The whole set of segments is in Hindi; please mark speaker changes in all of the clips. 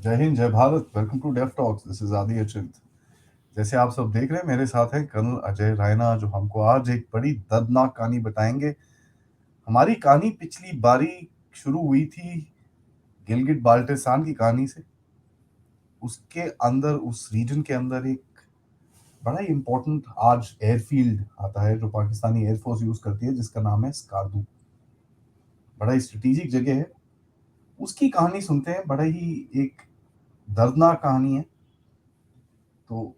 Speaker 1: जय हिंद, जय Bharat. Welcome to Deaf Talks. This is Aadi Achint. जैसे आप सब देख रहे हैं, मेरे साथ हैं कर्नल अजय रायना, जो हमको आज एक बड़ी दर्दनाक कहानी बताएंगे। हमारी कहानी पिछली बारी शुरू हुई थी गिलगिट बाल्टिस्तान की कहानी से। उसके अंदर, उस रीजन के अंदर एक बड़ा ही इम्पोर्टेंट आज एयरफील्ड आता है जो पाकिस्तानी एयरफोर्स यूज करती है, जिसका नाम है स्कार्दू। बड़ा ही स्ट्रेटेजिक जगह है। उसकी कहानी सुनते हैं। बड़ा ही एक दर्दनाक कहानी है। तो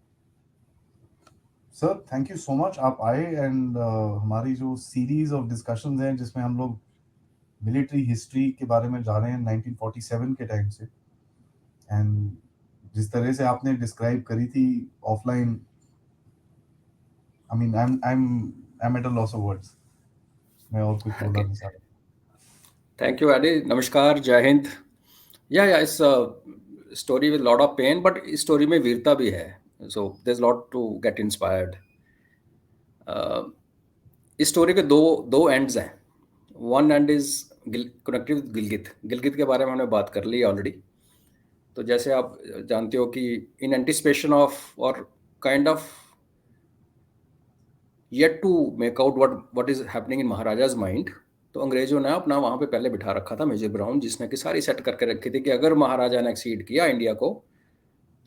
Speaker 1: sir, thank you so much, आप आए। एंड हमारी जो सीरीज ऑफ डिस्कशंस हैं, जिसमें हम लोग मिलिट्री हिस्ट्री के बारे में जा रहे हैं 1947 के टाइम से। एंड जिस तरह से आपने डिस्क्राइब करी थी offline, I mean I am at a loss of words. मैं और कुछ बोलना
Speaker 2: Okay.
Speaker 1: नहीं चाह रहा।
Speaker 2: Thank you, Adi. Namaskar, Jai Hind. Yeah, it's a story with a lot of pain, but इस story में वीरता भी है. So there's a lot to get inspired. Uh, इस स्टोरी के दो दो एंड्स हैं. One and is connected with Gilgit. Gilgit के बारे में हमने बात कर ली ऑलरेडी. तो जैसे आप जानते हो कि इन एंटिसिपेशन ऑफ और kind of yet to make out what is happening in maharaja's mind, तो अंग्रेजों ने अपना वहाँ पे पहले बिठा रखा था मेजर ब्राउन, जिसने कि सारी सेट करके रखी थी कि अगर महाराजा ने एक्सीड किया इंडिया को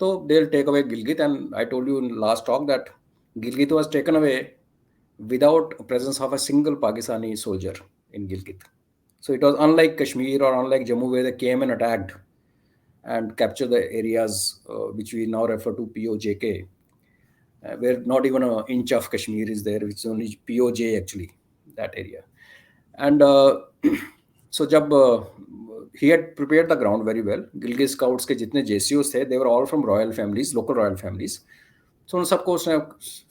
Speaker 2: तो they will take away Gilgit. And I told you in last talk that Gilgit was taken away without presence of a single Pakistani soldier in Gilgit. So it was unlike Kashmir or unlike Jammu where they came and attacked and captured the areas which we now refer to POJK, where not even an inch of Kashmir is there, which is only POJ actually, that area. And so जब he had prepared the ground very well. Gilgit scouts के जितने JCOs थे, they were all from royal families, local royal families. So उन सबको उसने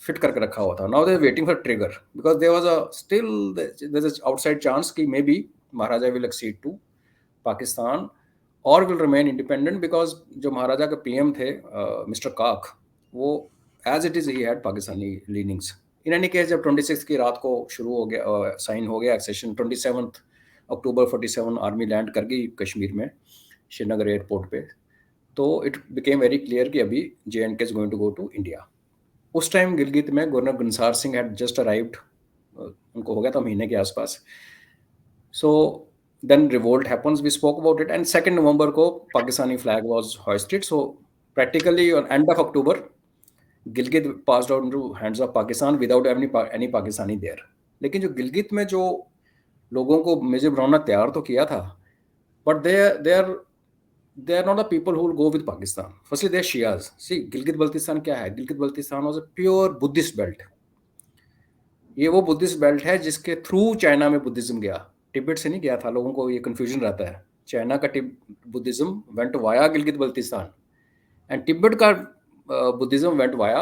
Speaker 2: फिट करके रखा हुआ था. Now they are waiting for trigger because there was a still there's an outside chance कि maybe Maharaja will accede to Pakistan or will remain independent because जो महाराजा के PM थे मिस्टर काक, वो as it is he had Pakistani leanings. In any case जब 26 की रात को शुरू हो गया, साइन हो गया एक्सेशन, 27 अक्टूबर 47 आर्मी लैंड कर गई कश्मीर में श्रीनगर एयरपोर्ट पे. तो इट बिकेम वेरी क्लियर कि अभी JNK is going to go to India. उस टाइम गिलगित में governor Gunsar Singh had just arrived, उनको हो गया था महीने के आसपास. So then revolt happens, we spoke about it, and 2 नवंबर को Pakistani flag was hoisted. So practically on end of October Gilgit passed out into hands of Pakistan without any Pakistani there. लेकिन जो गिलगित में जो लोगों को मेजर ब्राउन ने तैयार तो किया था, but they are not the people who will go with Pakistan. Firstly, they're Shias. See, Gilgit Baltistan क्या है? Gilgit Baltistan was a pure Buddhist belt. ये वो बुद्धिस्ट बेल्ट है जिसके थ्रू चाइना में बुद्धिज्म गया, तिब्बत से नहीं गया था. लोगों को ये कंफ्यूजन रहता है. चाइना का Buddhism went via Gilgit Baltistan, and Tibet का बुद्धिज्म वेंट वाया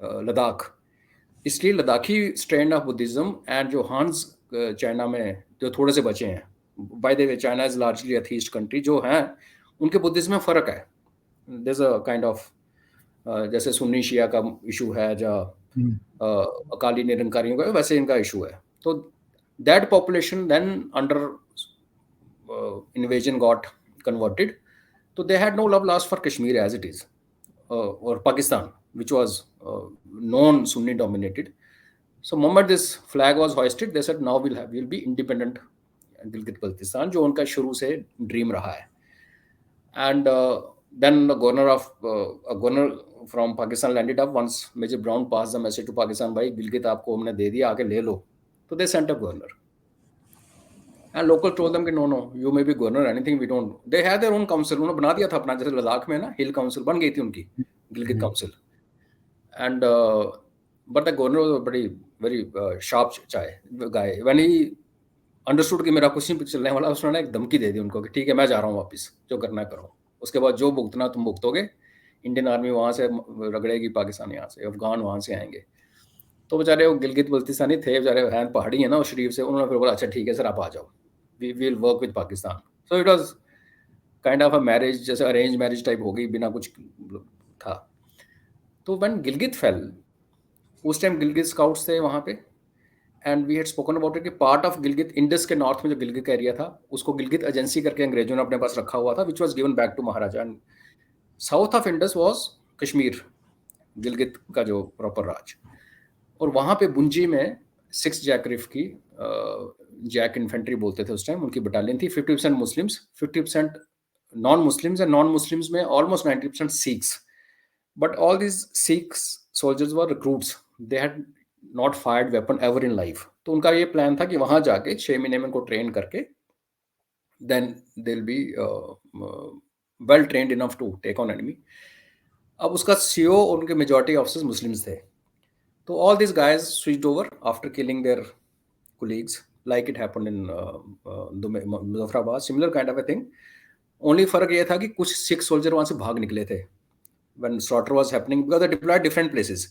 Speaker 2: लद्दाख. इसलिए Ladakhi strain of Buddhism and जो हान्स चाइना में जो थोड़े से बचे हैं, by the way China is largely atheist country, जो हैं उनके बुद्धिज्म में फ़र्क है. देयर अ काइंड ऑफ जैसे सुन्नी शिया का इशू है, जो अकाली निरंकारियों का, वैसे इनका इशू है. तो that population then under invasion got converted. So they had no love lost for Kashmir as it is, or Pakistan, which was known Sunni dominated. So moment this flag was hoisted, they said now we'll be independent Gilgit Baltistan, जो उनका शुरू से ड्रीम रहा है. And then the governor from Pakistan landed up once Major Brown passed the message to Pakistan, भाई गिलगित आपको हमने दे दिया, आके ले लो. तो they sent a governor. And local told them कि no, you may be governor, anything we don't. They had their own council. उन्होंने बना दिया था अपना, जैसे लद्दाख में ना हिल काउंसिल बन गई थी उनकी, Gilgit council. And but the governor was a very sharp guy. When he understood कि मेरा कुछ नहीं चलने वाला, उसने एक धमकी दे दी उनको कि ठीक है मैं जा रहा हूँ वापस, जो करना है करो, उसके बाद जो भुगतना तुम भुगतोगे. इंडियन आर्मी वहाँ से रगड़ेगी, पाकिस्तान यहाँ से, अफगान वहाँ से आएंगे. तो बेचारे वो गिलगित बल्तिस्तानी थे, बेचारे हैं पहाड़ी है ना, उस शरीफ से. उन्होंने फिर बोला अच्छा ठीक है सर आप आ जाओ, we will work with Pakistan. So it was kind of a marriage, जैसे अरेंज मैरिज टाइप हो गई, बिना कुछ था. तो when गिलगित फेल, उस टाइम गिलगित स्काउट्स थे वहाँ पे, and we had spoken about it कि पार्ट ऑफ गिलगित, इंडस के नॉर्थ में जो गिलगित का एरिया था, उसको गिलगित एजेंसी करके अंग्रेजों ने अपने पास रखा हुआ था, which was given back to Maharaja, and south of Indus was Kashmir, Gilgit का जो प्रॉपर राज। और वहाँ पे बुंजी में 6 जैकरिफ की जैक इन्फेंट्री बोलते थे उस टाइम, उनकी बटालियन थी। 50% Muslims, 50% non Muslims, and non Muslims में almost 90% Sikhs. But all these Sikhs soldiers were recruits, they had not fired weapon ever in life. तो उनका ये प्लान था कि वहां जाके 6 महीने में उनको ट्रेन करके then they will be well trained enough to take on enemy. अब उसका सीईओ और उनके मेजॉरिटी ऑफिसर्स मुस्लिम्स थे। तो all these guys switched over after killing their colleagues, like it happened in Muzaffarabad, similar kind of a thing. Only फर्क ये था कि कुछ सिख सोल्जर वहां से भाग निकले थे when slaughter was happening, because they deployed different places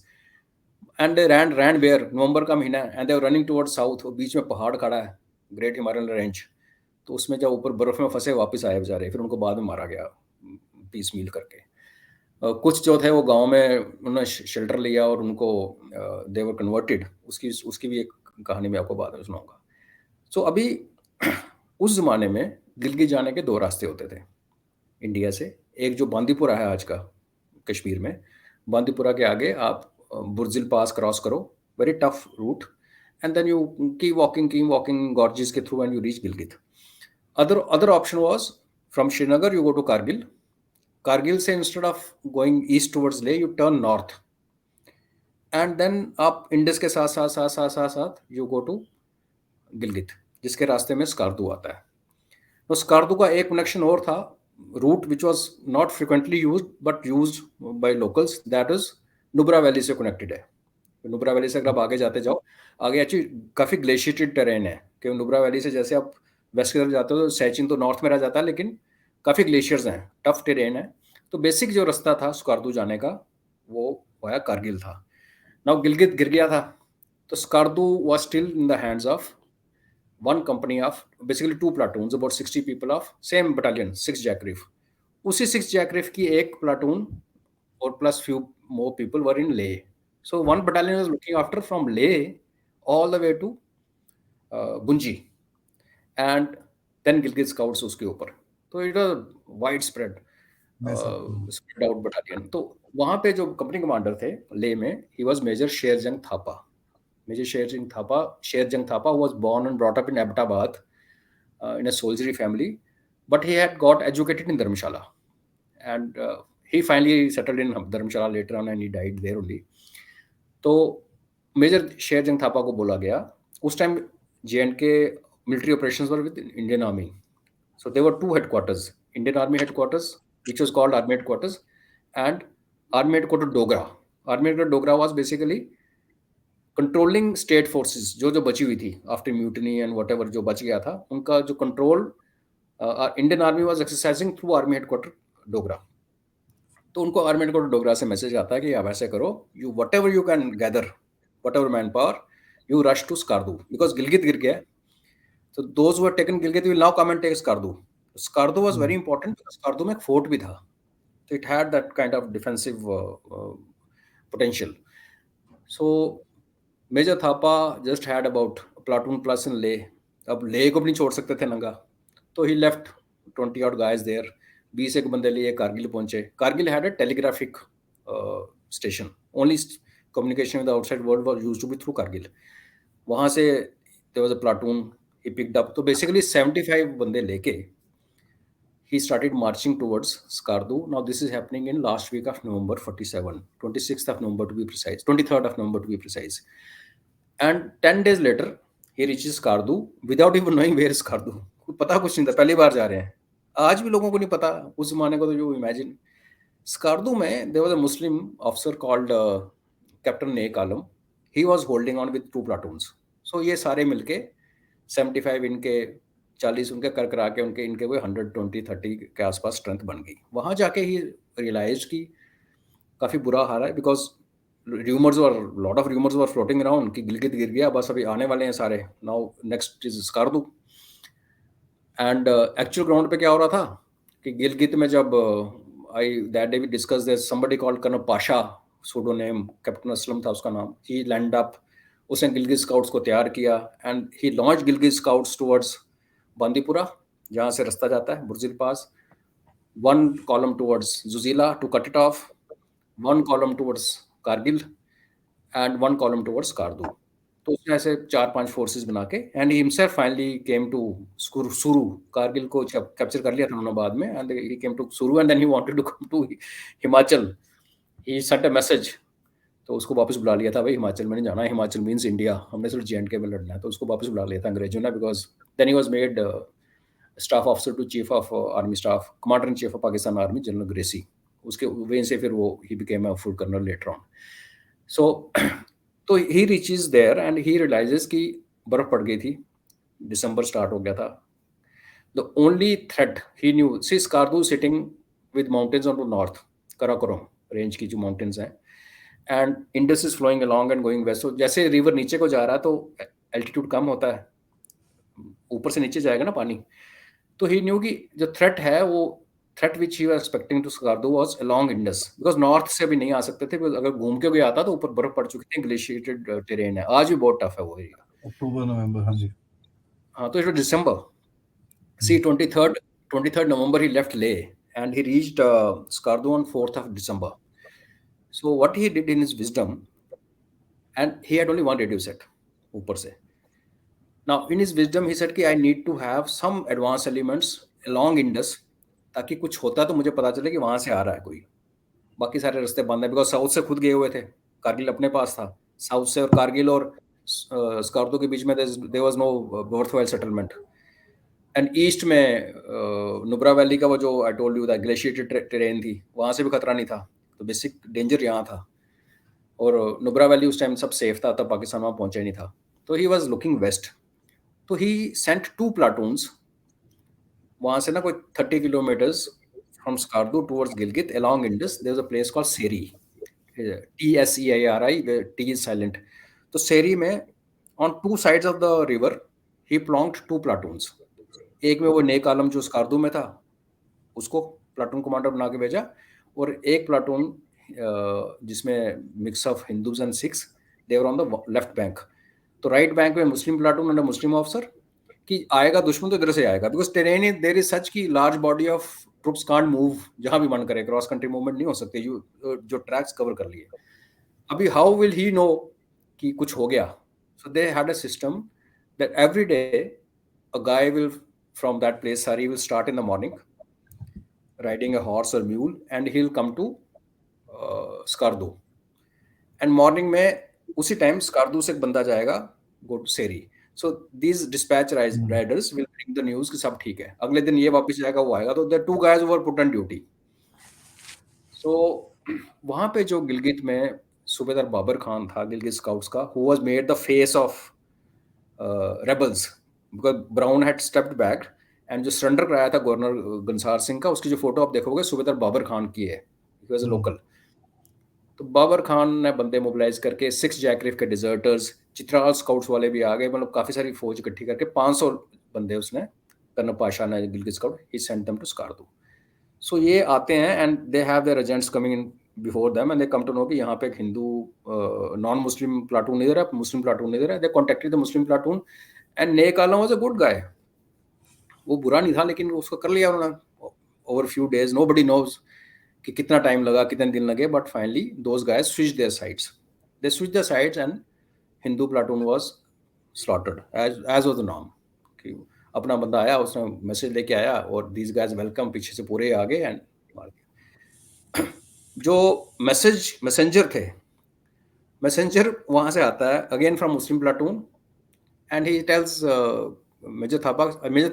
Speaker 2: and they ran where, नवंबर का महीना है, and they were running towards south, और बीच में पहाड़ खड़ा है, ग्रेट हिमालयन रेंज। तो उसमें जब ऊपर बर्फ में फंसे वापस आए बेचारे, फिर उनको बाद में मारा गया पीस मील करके। कुछ जो थे वो गांव में उन्होंने शेल्टर लिया और उनको दे वर कन्वर्टेड, उसकी भी एक कहानी मैं आपको बाद में सुनाऊंगा। सो अभी उस ज़माने में गिलगित जाने के 2 रास्ते होते थे इंडिया से। एक जो बांदीपुरा है आज का कश्मीर में, बांदीपुरा के आगे आप बुर्जिल पास क्रॉस करो, very tough route, and then you keep walking gorges के through and you reach Gilgit. Other option was from Srinagar you go to Kargil. Kargil से instead of going east towards Leh, you turn north, and then आप इंडस के साथ साथ साथ साथ साथ साथ यू गो टू गिलगित, जिसके रास्ते में स्कार्दू आता है। तो स्कार्दू का एक कनेक्शन और था, route which was not frequently use but use by locals, that is Nubra valley से कनेक्टेड है। नुब्रा वैली से अगर आप आगे जाते जाओ, आगे एक्चुअली काफ़ी ग्लेशिएटेड टेरेन है, कि नुब्रा वैली से जैसे आप वेस्ट की तरफ जाते हो तो सैचिन तो नॉर्थ में रह जाता है, लेकिन काफ़ी ग्लेशियर्स हैं, टफ टेरेन है। तो बेसिक जो रास्ता था स्कार्दू जाने का वो वाया कारगिल था। नाउ गिलगित गिर गया था, तो Skardu was still in the hands of one company of basically 2 platoons, about 60 people of same battalion 6 JAKRIF. उसी 6 जैकरिफ की एक प्लाटून और plus few more people were in Leh. So one battalion was looking after from Leh all the way to Bunji, and then Gilgit scouts उसके ऊपर। तो it was wide spread spread out battalion. तो वहाँ पे जो कंपनी कमांडर थे ले में, he was major Sherjang Thapa. Major Sherjang Thapa was born and brought up in Abbottabad in a soldiery family, but he had got educated in Dharamshala, and he finally settled in Dharamshala later on, and he died there only. तो मेजर शेरजंग थापा को बोला गया, उस time J&K military operations were with Indian Army. So there were 2 headquarters, Indian Army headquarters, which was called Army headquarters, and Army headquarters Dogra. Army headquarters Dogra was basically controlling state forces, जो बची हुई थी after mutiny and what ever, जो बच गया था उनका जो control Indian army was exercising through army headquarter Dogra. तो उनको आर्मी हेडक्वार्टर डोगरा से मैसेज आता है कि आप ऐसे करो, you whatever you can gather, whatever manpower, you rush to Skardu, because Gilgit गिर गया। तो those who had taken Gilgit will now come and take Skardu. Skardu was very important, Skardu में एक फोर्ट भी था, तो it had that kind of defensive potential. So major Thapa just had about platoon plus in Leh. अब ले को भी नहीं छोड़ सकते थे नंगा, तो he left 20 odd guys there, 20 एक बंदे लिए कारगिल पहुंचे। Kargil had a telegraphic station, only communication with outside world was used to be through Kargil. वहां से there was a platoon he picked up. तो बेसिकली 75 बंदे लेके he started marching towards Skardu. Now this is happening in last week of November 47, 26th of November to be precise, 23rd of November to be precise. And 10 days later, he reaches Skardu without even knowing where is Skardu. पता कुछ नहीं था, पहली बार जा रहे हैं। आज भी लोगों को नहीं पता उस जमाने को, तो जो इमेजिन स्कार्दू में there was a Muslim officer called Captain Naik Alam. He was holding on with 2 platoons. So ये सारे मिलके 75 इनके 40 उनके कर करा के उनके इनके कोई 120-30 के आसपास स्ट्रेंथ बन गई। वहाँ जाके ही रियलाइज की काफ़ी बुरा हाल है, because lot of rumours were floating around कि गिलगित गिर गया, बस अभी आने वाले हैं सारे, now next is Skardu. And actual ground पे क्या हो रहा था कि गिलगित में जब I that day we discuss this, somebody called colonel Pasha, pseudo name, captain Aslam था उसका नाम, ही लैंड अप उसने गिलगित स्काउट्स को तैयार किया and he launch Gilgit scouts towards Bandipura, जहाँ से रास्ता जाता है बुर्जिल पास, 1 column towards Zuzila to cut it off, 1 column towards Kargil and 1 column towards Kardu. तो उसने ऐसे 4-5 फोर्सेस बना के and he himself finally came to Suru, Kargil को कैप्चर कर लिया था उन्होंने बाद में, and he came to Suru and then he wanted to come to Himachal, he sent a message, तो उसको वापस बुला लिया था, भाई हिमाचल में नहीं जाना, हिमाचल मीन्स इंडिया, हमने सिर्फ J&K में लड़ना है, तो उसको वापस बुला लिया था अंग्रेजों ने, because then he was made staff officer to chief of army staff, commander in chief of Pakistan army, general Gracey, उसके वे से फिर वो he became a full colonel later on. So तो he reaches there and he realizes कि बर्फ पड़ गई थी, दिसंबर स्टार्ट हो गया था। The only threat he knew, see Skardu sitting with mountains on the north, Karakoram range की जो माउंटेन्स हैं, and Indus is flowing along and going west, तो जैसे रिवर नीचे को जा रहा है तो एल्टीट्यूड कम होता है, ऊपर से नीचे जाएगा ना पानी, तो ही न्यू कि जो थ्रेट है वो threat which he was expecting to Skardu was along Indus, because north से भी नहीं आ सकते थे, because अगर घूम के भी आता तो ऊपर बर्फ पड़ चुकी थी, ग्लेशिएटेड टेरेन है, आज भी बहुत टफ है वो एरिया।
Speaker 1: अक्टूबर नवंबर, हाँ जी।
Speaker 2: हाँ, तो it was December, see 23rd November he left Leh and he reached Skardu on 4th of December. So what he did in his wisdom, and he had only one radio set ऊपर से, now in his wisdom he said कि I need to have some advanced elements along Indus, ताकि कुछ होता तो मुझे पता चले कि वहां से आ रहा है कोई, बाकी सारे रास्ते बंद है, बिकॉज साउथ से खुद गए हुए थे, कारगिल अपने पास था, साउथ से और कारगिल और स्कार्दू के बीच में there was no worthwhile settlement, and east में नुब्रा वैली का वो जो I told you that glaciated terrain थी, वहां से भी खतरा नहीं था, तो बेसिक डेंजर यहाँ था, और नुब्रा वैली उस टाइम सब सेफ था, तब पाकिस्तान वहां पहुंचा नहीं था, तो ही वाज लुकिंग वेस्ट, तो ही सेंट 2 प्लाटून्स वहां से ना कोई 30 kilometers from Skardu towards Gilgit along Indus, there is a place called Seri, TSEIRI, T is silent, तो सेरी में on 2 sides of the river he plonked 2 platoons, एक में वो नेक आलम जो स्कार्दू में था उसको प्लाटून कमांडर बना के भेजा, और एक प्लाटून जिसमें mix of Hindus and Sikhs, they were on the left bank, तो राइट बैंक में Muslim platoon and Muslim officer, कि आएगा दुश्मन तो इधर से आएगा, because terrain there is such की large body of troops can't move, जहां भी मन करे क्रॉस कंट्री मूवमेंट नहीं हो सकते, जो ट्रैक्स कवर कर लिए, अभी हाउ विल ही नो कि कुछ हो गया, so they had a system that every day a guy will from that place Seri will start in the morning riding a horse or mule and he'll come to Skardu, and morning में उसी टाइम स्कार्दू से एक बंदा जाएगा go to Seri, so these dispatch riders will bring the news कि सब ठीक है, अगले दिन ये वापस जाएगा वो आएगा, तो the 2 guys were put on duty, so वहां पे जो गिलगित में सूबेदार बाबर खान था गिलगित स्काउट्स का, who was made the face of rebels because Brown had stepped back, and जो सरेंडर कराया था गवर्नर गंसार सिंह का, उसकी जो फोटो आप देखोगे सूबेदार बाबर खान की है, ही वाज अ लोकल, तो बाबर खान ने बंदे मोबिलाइज करके 6 जैकरिफ के डिजर्टर्स, चित्राल स्काउट्स वाले भी आ गए, मतलब काफी सारी फौज इकट्ठी करके 500 बंदे उसने, कर्नल पाशा ने Gilgit scout, he sent them to Skardu, so ये आते हैं and they have their agents coming in before them and they come to know कि यहाँ पे एक हिंदू नॉन मुस्लिम प्लाटून इधर है, मुस्लिम प्लाटून इधर है, they contacted the Muslim platoon and Nek Alam was a good guy, वो बुरा नहीं था लेकिन उसको कर लिया उन्होंने over few days, nobody knows कि कितना टाइम लगा, कितने दिन लगे, but finally those guys switch their sides, they switch their sides and Hindu platoon was slaughtered as was the norm, कि अपना बंदा आया, उसने मैसेज लेके आया और दीज गाइज वेलकम, पीछे से पूरे आ गए एंड मार दिया। जो मैसेंजर थे, मैसेंजर वहां से आता है again from Muslim platoon and he tells major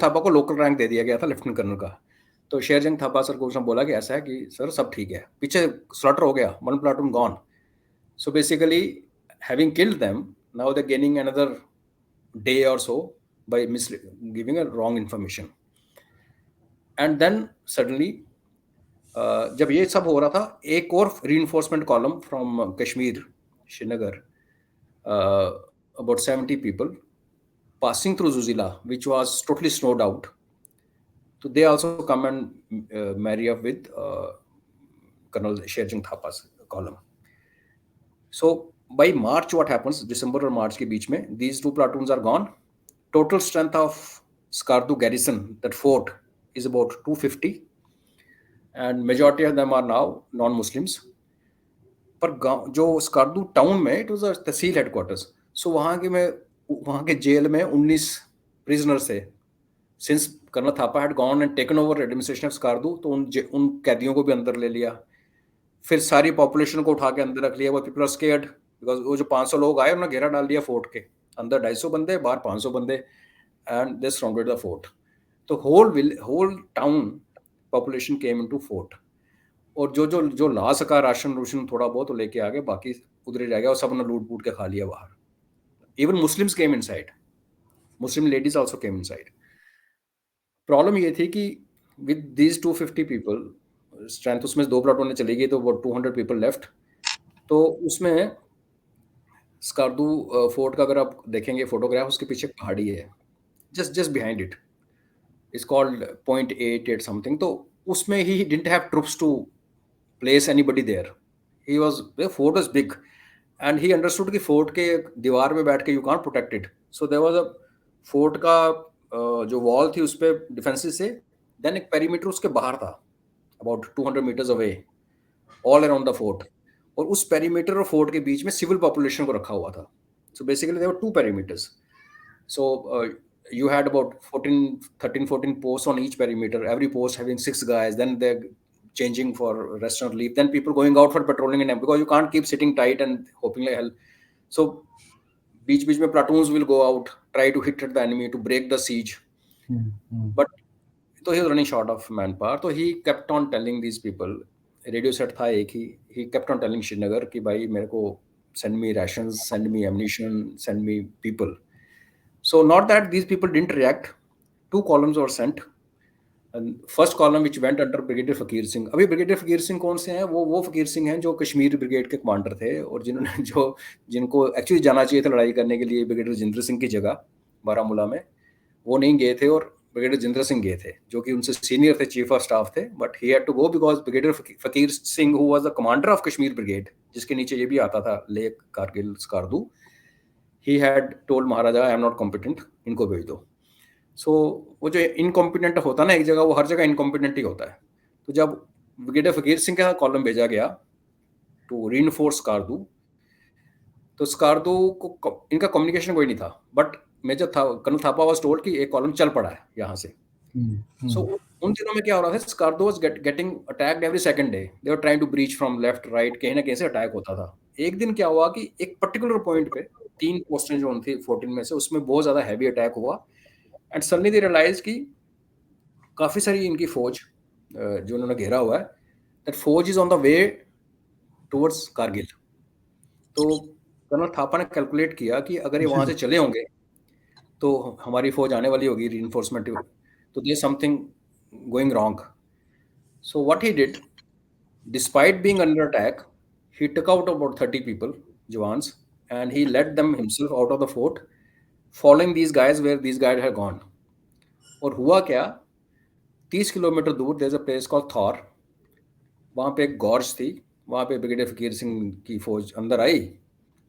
Speaker 2: Thapa को लोकल रैंक दे दिया गया था लेफ्टिनेंट कर्नल का, तो शेरजंग थापा सर को उसने बोला कि ऐसा है कि सर सब ठीक है, पीछे स्लॉटर हो गया, 1 platoon gone, so basically having killed them now they gaining another day और so by giving a wrong information, and then suddenly जब ये सब हो रहा था, एक और reinforcement column from Kashmir Srinagar, about 70 people passing through Zuzila, which was totally snowed out. So they also come and marry up with Colonel Sherjung Thapa's column. So by March what happens, December और March के बीच में these two platoons are gone. Total strength of Skardu garrison, that fort, is about 250, and majority of them are now non-Muslims. पर गांव जो स्कार्दू टाउन में, it was a tehsil headquarters, so वहाँ के जेल में 19 प्रिजनर्स थे. Since colonel Thapa had gone and taken over administration of Skardu, तो उन कैदियों को भी अंदर ले लिया. फिर सारी पॉपुलेशन को उठा के अंदर रख लिया. वो पीपल आर स्केयर्ड बिकॉज वो जो 500 लोग आए उन्होंने घेरा डाल दिया फोर्ट के अंदर. 250 बंदे बाहर, 500 बंदे, and they surrounded the fort. तो whole town population came into fort. और जो ला सका राशन थोड़ा बहुत तो लेके आ गए, बाकी उधर ही रह गया और सब ने लूट पूट के खा लिया बाहर. Even Muslims came inside, Muslim ladies also came inside. Problem ये थी कि विद दीज 250 पीपल स्ट्रेंथ, उसमें 2 प्लाटून चली गई तो वो 200 पीपल लेफ्ट. तो उसमें स्कार्दू फोर्ट का अगर आप देखेंगे फोटोग्राफ, उसके पीछे पहाड़ी है, just behind it. It's called .88 something. तो उसमें he didn't have troops to place anybody there. The fort was big, and he understood कि fort के दीवार में बैठ के you can't protect it. So there was a fort का जो wall थी उस पे defenses से, then एक perimeter उसके बाहर था about 200 meters away all around the fort. और उस perimeter और fort के बीच में civil population को रखा हुआ था. So basically there were 2 perimeters. So you had about 13-14 posts on each perimeter, every post having 6 guys. Then they changing for rest or leave, then people going out for patrolling, and because you can't keep sitting tight and hoping like hell. So beach mein platoons will go out, try to hit at the enemy to break the siege. But so he was running short of manpower, so he kept on telling these people, radio set tha ek hi, he kept on telling Srinagar ki bhai mere ko send me rations, send me ammunition, send me people. So not that these people didn't react. 2 columns were sent. First column which went under brigadier Fakir Singh. अभी ब्रिगेडियर फकीर सिंह कौन से हैं? वो फकीर सिंह हैं जो कश्मीर ब्रिगेड के कमांडर थे, और जिनको एक्चुअली जाना चाहिए था लड़ाई करने के लिए ब्रिगेडियर जिंदर सिंह की जगह बारामूला में. वो नहीं गए थे और ब्रिगेडियर जिंदर सिंह गए थे, जो कि उनसे सीनियर थे, चीफ ऑफ स्टाफ थे. But he had to go because brigadier Fakir Singh who was the commander of Kashmir brigade, जिसके नीचे ये भी आता था Leh Kargil Skardu, he had told maharaja I am not competent, इनको भेज दो. सो वो जो इनकॉम्पिटेंट होता है ना एक जगह, वो हर जगह इनकॉम्पिटेंट ही होता है. तो जब ब्रिगेडियर फकीर सिंह का कॉलम भेजा गया टू रीइंफोर्स स्कार्दू, तो स्कार्दू को इनका कम्युनिकेशन कोई नहीं था. बट मेजर था कर्नल थापा वाज टोल्ड कि एक कॉलम चल पड़ा है यहाँ से. सो उन दिनों में क्या हो रहा था, Skardu was getting attacked every second day. They were trying to breach from left right, कहीं ना कहीं से अटैक होता था. एक दिन क्या हुआ कि एक पर्टिकुलर पॉइंट पे 3 पोस्टें जो थी 14 में से, उसमें बहुत ज्यादा हैवी अटैक हुआ. एंड सडनली दे रियलाइज कि काफ़ी सारी इनकी फौज जो उन्होंने घेरा हुआ है, दैट फौज is on the way towards Kargil. तो कर्नल थापा ने कैलकुलेट किया कि अगर ये वहाँ से चले होंगे तो हमारी फौज आने वाली होगी रीइंफोर्समेंट, तो there something going wrong. So what he did, despite being under attack, he took out about 30 people, Jawans, and he led them himself out of the fort, following these guys where these guys had gone. और हुआ क्या, 30 किलोमीटर दूर there's a place called Thor, वहाँ पे एक गॉर्ज थी, वहाँ पे ब्रिगेडियर फकीर सिंह की फौज अंदर आई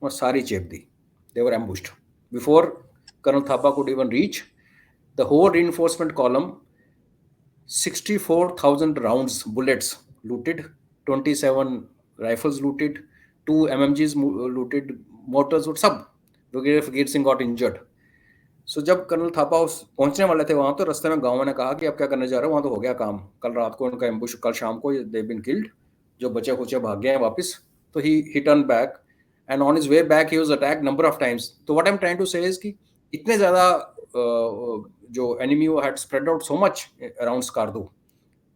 Speaker 2: और सारी चेप दी. They were ambushed. Before Colonel Thapa could even reach, the whole reinforcement column, 64,000 rounds, bullets looted, 27 rifles looted, 2 MMGs looted, mortars, सब. Brigadier Fakir Singh got injured. सो जब कर्नल थापा पहुंचने वाले थे वहां, तो रास्ते में गांव ने कहा कि अब क्या करने जा रहे हो, वहां तो हो गया काम, कल रात को उनका एम्बुश, कल शाम को दे बीन किल्ड, जो बचे खुचे भाग गए हैं वापस. तो he turn back, and on his way back he was attacked number of times. तो what I am trying to say is कि इतने ज्यादा जो एनिमी वो had spread out so much around Skardu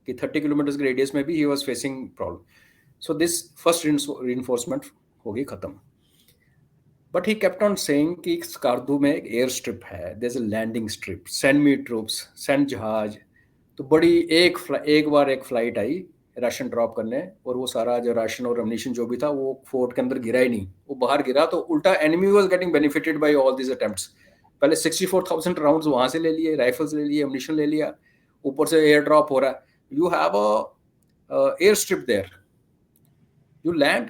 Speaker 2: कि 30 किलोमीटर के रेडियस में भी he was facing problem. So this first reinforcement हो गई खत्म. But he kept on saying कि स्कार्दू में एक एयर स्ट्रिप है, there is a landing strip, send me troops, send जहाज. तो बड़ी एक बार एक फ्लाइट आई राशन ड्रॉप करने, और वो सारा जो राशन और अम्यूनिशन जो भी था वो फोर्ट के अंदर गिरा ही नहीं, वो बाहर गिरा. तो उल्टा enemy was getting benefited bye all this attempts. पहले 64,000 राउंड्स वहां से ले लिए, राइफल्स ले लिए, अम्यूनिशन ले लिया, ऊपर से एयर ड्रॉप हो रहा है. You have a air strip there, you land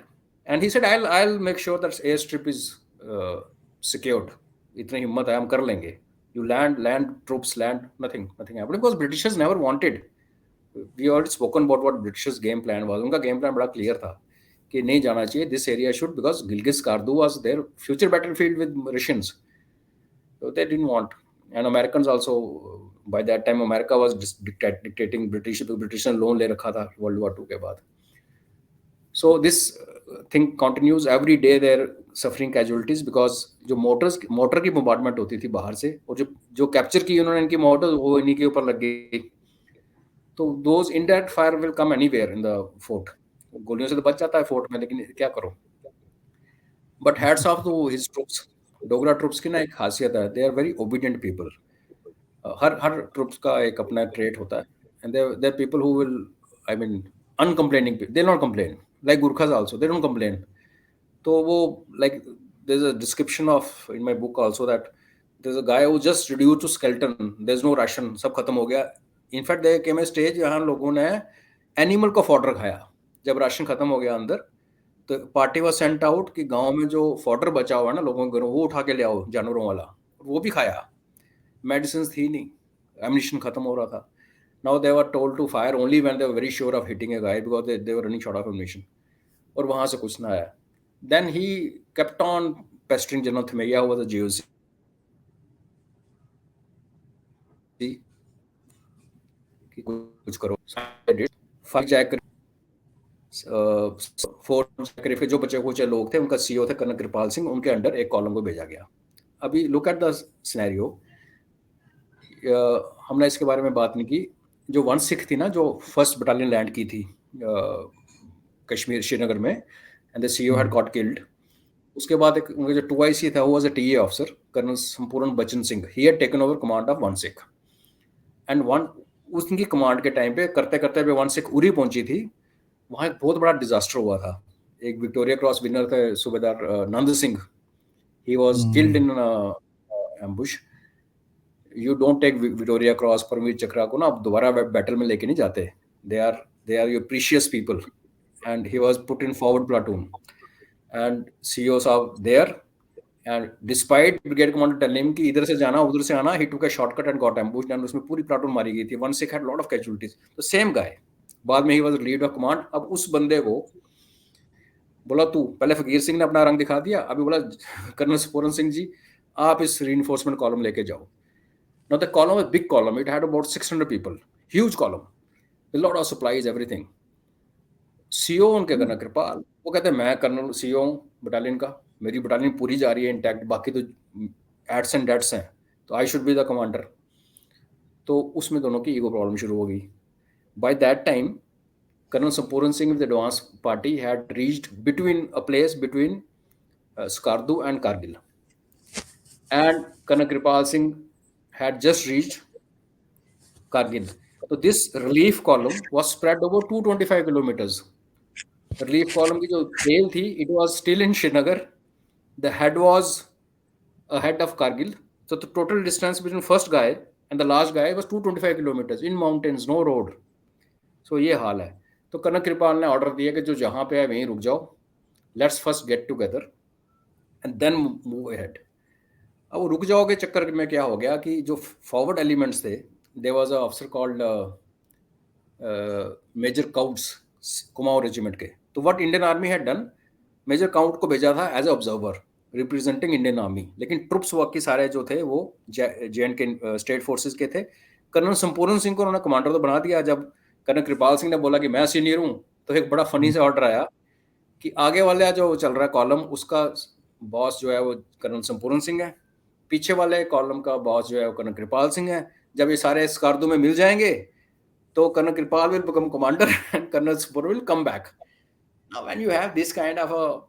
Speaker 2: And he said, I'll make sure that airstrip is secured. इतनी हिम्मत है, हम कर लेंगे. You land troops land, nothing happened because Britishers never wanted. We already spoken about what Britishers game plan was. उनका game plan बड़ा clear था कि नहीं जाना चाहिए. This area should, because Gilgit Kardu was their future battlefield with Russians. So they didn't want. And Americans also, by that time America was dictating British. British ने लोन ले रखा था World War II के बाद. So this thing continues every day. They're suffering casualties because जो मोटर की bombardment होती थी बाहर से, और जो कैप्चर की उन्होंने इनकी मोटर, वो इन्हीं के ऊपर लग गई. तो those indirect fire will come anywhere in the fort. गोलियों से तो बच जाता है फोर्ट में, लेकिन क्या करो. But hats off to his troops. Dogra troops की ना एक खासियत है, they are very obedient people. Her troops का एक अपना ट्रेट होता है. And they're people who will, I mean, uncomplaining people. They'll not complain. Like Gurkhas also, they don't complain. तो वो, like, there's a description of in my book also that there's a guy who just reduced to skeleton. There's no ration, सब खत्म हो गया. In fact, there came a stage जहाँ लोगों ने एनिमल का फॉडर खाया. जब राशन खत्म हो गया अंदर, तो पार्टी वाज सेंट आउट कि गांव में जो फॉडर बचा हुआ है ना लोगों के घरों, वो उठा के ले आओ जानवरों वाला. वो भी खाया. मेडिसिन थी नहीं, एम्यूनिशन खत्म हो रहा था. Now they were told to fire only when they were very sure of hitting a guy because they were running short of ammunition. और वहां से कुछ ना आया. Then he kept on pestering General Thimayya, who was a GOC, कि कुछ करो. फाइव जैक फोर्ट जैकरी के जो बचे कुछ लोग थे, उनका सीईओ थे कर्नल कृपाल सिंह, उनके अंडर एक कॉलम को भेजा गया. अभी लुक एट द सिनेरियो. हमने इसके बारे में बात नहीं की. जो 1/6 थी ना, जो फर्स्ट बटालियन लैंड की थी कश्मीर श्रीनगर में, and the CEO had got killed. उसके बाद एक उनका जो 2IC था, वो was a TA officer, colonel Sampuran Bachan Singh. He had taken over command of 1/6 and उसकी कमांड के टाइम पे करते करते 1/6 उरी पहुंची थी. वहां एक बहुत बड़ा डिजास्टर हुआ था. एक विक्टोरिया क्रॉस विनर थे subedar Nand Singh. He was killed in ambush. You don't take Victoria Cross, Param Vir Chakra को ना आप दोबारा बैटल में लेके नहीं जाते. They are your precious people. And he was put in forward platoon. And CEO साहब there. And despite brigade commander telling him कि इधर से जाना उधर से आना, he took a shortcut and got ambushed. And उसमें पूरी platoon मारी गई थी. 1/6 had lot of casualties. The same guy. बाद में he was lead of command. अब उस बंदे को बोला, तू पहले फकीर सिंह ने अपना रंग दिखा दिया, अभी बोला कर्नल संपूर्ण सिंह जी आप इस reinforcement column लेके जाओ. Now the column was a big column. It had about 600 people. Huge column. A lot of supplies, everything. CO उनके कर्नल कृपाल, वो कहते हैं मैं कर्नल सीओ बटालियन का, मेरी बटालियन पूरी जा रही है इंटैक्ट, बाकी तो एड्स एंड डेट्स हैं, तो I should be the commander. तो उसमें दोनों की ईगो प्रॉब्लम शुरू हो गई. By that time colonel Sampuran Singh with advance party had reached between a place between Skardu and Kargil, and colonel Kripal Singh had just reached Kargil. So this relief column was spread over 225 kilometers. Relief column की जो trail थी, it was still in Srinagar. The head was ahead of Kargil. So the total distance between first guy and the last guy was 225 kilometers in mountains, no road. So ये हाल है. तो कर्नल कृपाल ने ऑर्डर दिया कि जो जहाँ पे है वहीं रुक जाओ. Let's first get together and then move ahead. अब रुक जाओगे चक्कर में क्या हो गया कि जो फॉरवर्ड एलिमेंट्स थे, there was a officer called major Counts Kumaon regiment के. तो what Indian army had done, major Count को भेजा था as a observer representing Indian army, लेकिन ट्रुप्स वर्क के सारे जो थे वो जे के स्टेट फोर्सेस के थे. कर्नल संपूर्ण सिंह को उन्होंने कमांडर तो बना दिया. जब कर्नल कृपाल सिंह ने बोला कि मैं सीनियर हूँ, तो एक बड़ा फनी से ऑर्डर आया कि आगे वाला जो चल रहा है कॉलम, उसका बॉस जो है वो कर्नल संपूर्ण सिंह है, पीछे वाले कॉलम का बॉस जो है वो कर्नल कृपाल सिंह है. जब ये सारे स्कार्दू में मिल जाएंगे तो colonel Kripal will become commander and colonel Sampuran will come back. Now when you have this kind of a